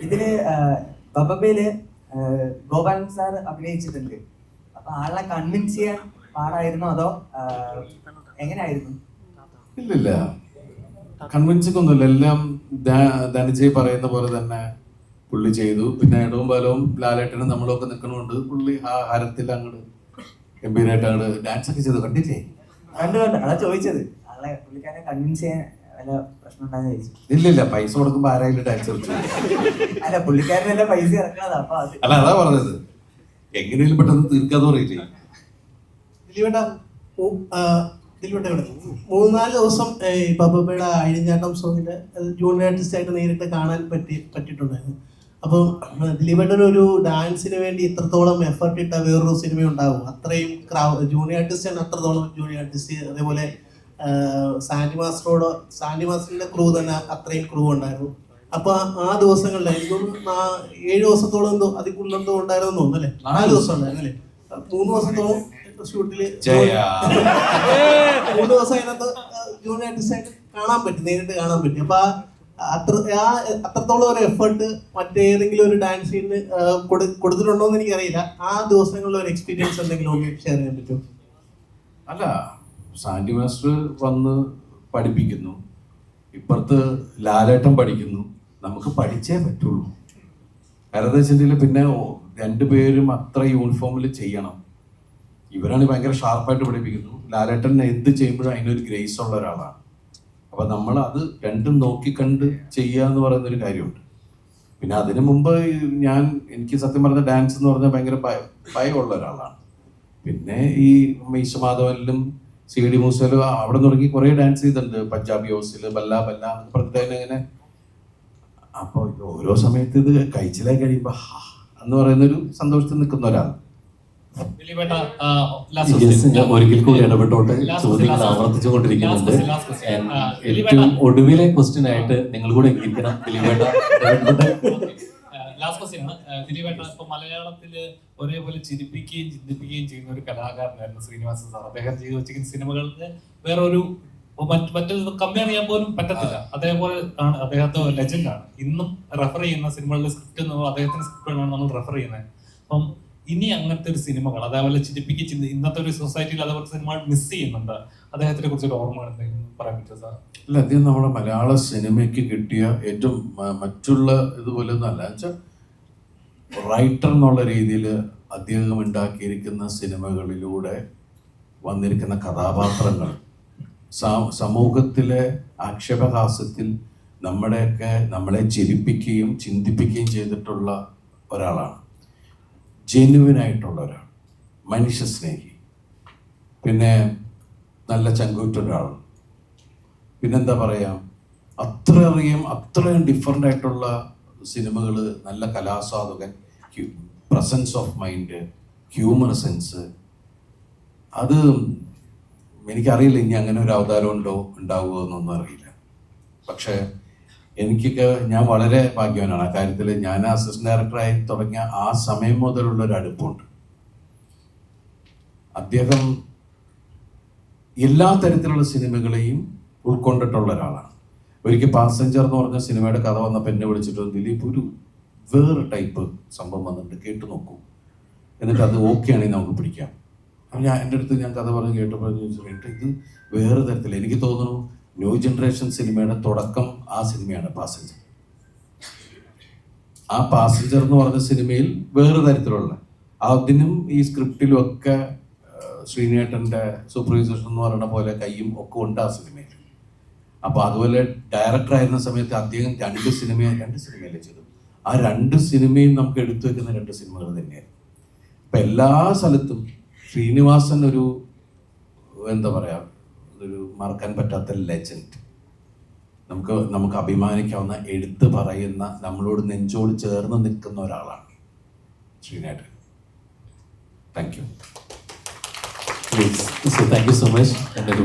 ഇതില് ബബബയില് ഗോപാലൻ സാർ അഭിനയിച്ചിട്ടുണ്ട്. അപ്പൊ ആളെ കൺവിൻസ് ചെയ്യാൻ പാടായിരുന്നോ അതോ എങ്ങനെയായിരുന്നു? ഇല്ലില്ല, കൺവിൻസിംഗ് ഒന്നുമില്ല. എല്ലാം ധനജയ് പറയുന്ന പോലെ തന്നെ പുള്ളി ചെയ്തു. പിന്നെ ഇടവും ബലവും ലാലേട്ടനും നമ്മളൊക്കെ നിൽക്കണോണ്ട് പുള്ളി ആ ഹരത്തിൽ അങ്ങോട്ട് ഗംഭീരമായിട്ട് അങ്ങോട്ട് ഡാൻസ് ഒക്കെ ചെയ്തു. കണ്ടില്ലേ? കണ്ടു അതാ ചോദിച്ചത്. ആളെ പുള്ളിക്കാരെ കൺവിൻസ് ചെയ്യാൻ വല്ല പ്രശ്നം ഉണ്ടാകുന്ന ചോദിച്ചു. ഇല്ലില്ല, പൈസ കൊടുക്കുമ്പോ ആരായാലും ഡാൻസ് കളിച്ചു. അല്ല, പുള്ളിക്കാരനല്ല പൈസ ഇറക്കണതാ. അപ്പൊ അത് അല്ല, അതാ പറഞ്ഞത്, എങ്ങനെയും പെട്ടെന്ന് തീർക്കാന്ന് പറയില്ലേ. ദിലീപേട്ട 3-4 ദിവസം പപ്പയുടെ അഴിഞ്ഞാട്ടം സോങ്ങിന്റെ ജൂനിയർ ആർട്ടിസ്റ്റ് ആയിട്ട് നേരിട്ട് കാണാൻ പറ്റിയിട്ടുണ്ടായിരുന്നു. അപ്പം ദിലീപേട്ടൻ ഒരു ഡാൻസിന് വേണ്ടി ഇത്രത്തോളം എഫർട്ട് ഇട്ട വേറൊരു സിനിമ ഉണ്ടാകും? അത്രയും ജൂനിയർ ആർട്ടിസ്റ്റ് ആണ്, അത്രത്തോളം ജൂനിയർ ആർട്ടിസ്റ്റ്. അതേപോലെ സാൻഡി മാസ്റ്ററിന്റെ ക്രൂ തന്നെ അത്രയും ക്രൂ ഉണ്ടായിരുന്നു. അപ്പൊ ആ ദിവസങ്ങളിൽ എനിക്കും 7 ദിവസത്തോളം എന്തോ അതിൽ കൂടുതലെന്തോ ഉണ്ടായിരുന്നു തോന്നുന്നു അല്ലേ? 4 ദിവസം ഉണ്ടായിരുന്നു അല്ലേ? 3 ദിവസത്തോളം ഷൂട്ടില് 3 ദിവസം അതിനകത്ത് ജൂനിയർ ആർട്ടിസ്റ്റ് ആയിട്ട് കാണാൻ പറ്റി, നേരിട്ട് കാണാൻ പറ്റി. അപ്പൊ അത്രത്തോളം ഒരു എഫേർട്ട് മറ്റേതെങ്കിലും ഒരു ഡാൻസ് സീനിന് കൊടുത്തിട്ടുണ്ടോ എന്ന് എനിക്കറിയില്ല. ആ ദിവസങ്ങളിലെ ഒരു എക്സ്പീരിയൻസ് എന്തെങ്കിലും ഒന്ന് ഷെയർ ചെയ്യാൻ പറ്റുമോ? അല്ല, സാൻഡി മാസ്റ്റർ വന്ന് പഠിപ്പിക്കുന്നു, ഇപ്പുറത്ത് ലാലേട്ടൻ പഠിക്കുന്നു. നമുക്ക് പഠിച്ചേ പറ്റുള്ളൂ. കാരണം എന്താ വെച്ചിട്ടുണ്ടെങ്കിൽ പിന്നെ 2 പേരും അത്ര യൂണിഫോമിൽ ചെയ്യണം. ഇവരാണ് ഭയങ്കര ഷാർപ്പായിട്ട് പഠിപ്പിക്കുന്നു. ലാലേട്ടൻ എന്ത് ചെയ്യുമ്പോഴും അതിനൊരു ഗ്രേസ് ഉള്ള ഒരാളാണ്. അപ്പൊ നമ്മൾ അത് രണ്ടും നോക്കിക്കണ്ട് ചെയ്യുക എന്ന് പറയുന്നൊരു കാര്യമുണ്ട്. പിന്നെ അതിനു മുമ്പ് എനിക്ക് സത്യം പറഞ്ഞ ഡാൻസ് എന്ന് പറഞ്ഞാൽ ഭയങ്കര ഭയമുള്ള ഒരാളാണ്. പിന്നെ ഈ മീശമാധവനിലും CID മൂസയിലും അവിടെ തുടങ്ങി കുറേ ഡാൻസ് ചെയ്തിട്ടുണ്ട്. പഞ്ചാബി ഹൗസിൽ ബല്ല ബല്ല എന്ന് പറഞ്ഞിട്ട് അങ്ങനെ. അപ്പോൾ ഓരോ സമയത്ത് ഇത് കഴിച്ചിലായി കഴിയുമ്പോൾ എന്ന് പറയുന്നൊരു സന്തോഷത്തിൽ നിൽക്കുന്ന ഒരാൾ. ഒരിക്കൽ കൂടി ഇടപെട്ടോട്ട് ചോദ്യങ്ങൾ ആവർത്തിച്ചുകൊണ്ടിരിക്കുന്നുണ്ട്. ഏറ്റവും ഒടുവിലെ ക്വസ്റ്റ്യൻ ആയിട്ട് നിങ്ങൾ കൂടെ ഇരിക്കണം. ലാസ്റ്റ് ക്വസ്റ്റ്യൻ ആണ്. ദിലീപേട്ട, ഇപ്പൊ മലയാളത്തില് ഒരേപോലെ ചിരിപ്പിക്കുകയും ചിന്തിപ്പിക്കുകയും ചെയ്യുന്ന ഒരു കലാകാരനായിരുന്നു ശ്രീനിവാസൻ സാർ. അദ്ദേഹം ചെയ്തു വെച്ചിരിക്കുന്ന സിനിമകൾക്ക് വേറൊരു മറ്റൊരു കമ്പയർ ചെയ്യാൻ പോലും പറ്റത്തില്ല. അതേപോലെ ആണ് അദ്ദേഹത്തെ ലെജൻഡാണ്. ഇന്നും റെഫർ ചെയ്യുന്ന സിനിമകളിലെ സ്ക്രിപ്റ്റ് അദ്ദേഹത്തിന്റെ സ്ക്രിപ്റ്റുകളാണ് നമ്മൾ റെഫർ ചെയ്യുന്നത്. അപ്പം ഇനി അങ്ങനത്തെ ഒരു സിനിമകൾ അതേപോലെ ചിരിപ്പിക്ക് ഇന്നത്തെ ഒരു സൊസൈറ്റിയിൽ അതേപോലെ സിനിമകൾ മിസ് ചെയ്യുന്നുണ്ട്. അദ്ദേഹത്തിനെ കുറിച്ചൊരു ഓർമ്മ എന്തെങ്കിലും പറയാൻ പറ്റുമോ സാർ? അല്ല, അദ്ദേഹം നമ്മുടെ മലയാള സിനിമയ്ക്ക് കിട്ടിയ ഏറ്റവും മറ്റുള്ള ഇതുപോലെ ഒന്നും അല്ല വെച്ചാൽ റൈറ്റർ എന്നുള്ള രീതിയിൽ അദ്ദേഹം ഉണ്ടാക്കിയിരിക്കുന്ന സിനിമകളിലൂടെ വന്നിരിക്കുന്ന കഥാപാത്രങ്ങൾ സമൂഹത്തിലെ ആക്ഷേപഹാസ്യത്തിൽ നമ്മളെ ചിരിപ്പിക്കുകയും ചിന്തിപ്പിക്കുകയും ചെയ്തിട്ടുള്ള ഒരാളാണ്. ജെന്യുവിനായിട്ടുള്ള ഒരാൾ, മനുഷ്യസ്നേഹി, പിന്നെ നല്ല ചങ്കൂറ്റ ഒരാൾ. പിന്നെന്താ പറയുക, അത്രയും ഡിഫറെൻ്റ് ആയിട്ടുള്ള സിനിമകൾ, നല്ല കലാസ്വാദകൻ, presence of mind, humour sense. അത് എനിക്കറിയില്ല ഇനി അങ്ങനെ ഒരു അവതാരം ഉണ്ടാവുമോ എന്നൊന്നും അറിയില്ല. പക്ഷേ ഞാൻ വളരെ ഭാഗ്യവാനാണ് ആ കാര്യത്തിൽ. ഞാൻ അസിസ്റ്റന്റ് ഡയറക്ടറായി തുടങ്ങിയ ആ സമയം മുതലുള്ള ഒരു അടുപ്പുണ്ട്. അദ്ദേഹം എല്ലാ തരത്തിലുള്ള സിനിമകളെയും ഉൾക്കൊണ്ടിട്ടുള്ള ഒരാളാണ്. ഒരിക്കൽ പാസഞ്ചർ എന്ന് പറഞ്ഞ സിനിമയുടെ കഥ വന്നപ്പോൾ എന്നെ വിളിച്ചിട്ട്, ദിലീപ് ഒരു വേറെ ടൈപ്പ് സംഭവം വന്നിട്ട് കേട്ടു നോക്കൂ, എന്നിട്ട് അത് ഓക്കെ ആണെങ്കിൽ നമുക്ക് പിടിക്കാം. അപ്പം എൻ്റെ അടുത്ത് ഞാൻ കഥ പറഞ്ഞ് കേട്ടപ്പോൾ ഇത് വേറെ തരത്തിൽ, എനിക്ക് തോന്നുന്നു ന്യൂ ജനറേഷൻ സിനിമയുടെ തുടക്കം ആ സിനിമയാണ് പാസഞ്ചർ. ആ പാസഞ്ചർ എന്ന് പറഞ്ഞ സിനിമയിൽ വേറെ തരത്തിലുള്ള അതിനും ഈ സ്ക്രിപ്റ്റിലും ഒക്കെ ശ്രീനേട്ടൻ്റെ സൂപ്പർവൈസേഷൻ എന്ന് പറയുന്ന പോലെ കയ്യും ഒക്കെ ഉണ്ട് ആ സിനിമയിൽ. അപ്പോൾ അതുപോലെ ഡയറക്ടറായിരുന്ന സമയത്ത് അദ്ദേഹം 2 സിനിമയിലേ ചെയ്തു. ആ 2 സിനിമയും നമുക്ക് എടുത്തു വെക്കുന്ന 2 സിനിമകൾ തന്നെയായിരുന്നു. അപ്പം എല്ലാ സ്ഥലത്തും ശ്രീനിവാസൻ ഒരു എന്താ പറയുക, ഒരു മറക്കാൻ പറ്റാത്ത ലെജൻഡ്. നമുക്ക് അഭിമാനിക്കാവുന്ന, എടുത്തു പറയുന്ന, നമ്മളോട് നെഞ്ചോട് ചേർന്ന് നിൽക്കുന്ന ഒരാളാണ്. ശ്രീനേട്ടൻ. Thank you. Thank you so much.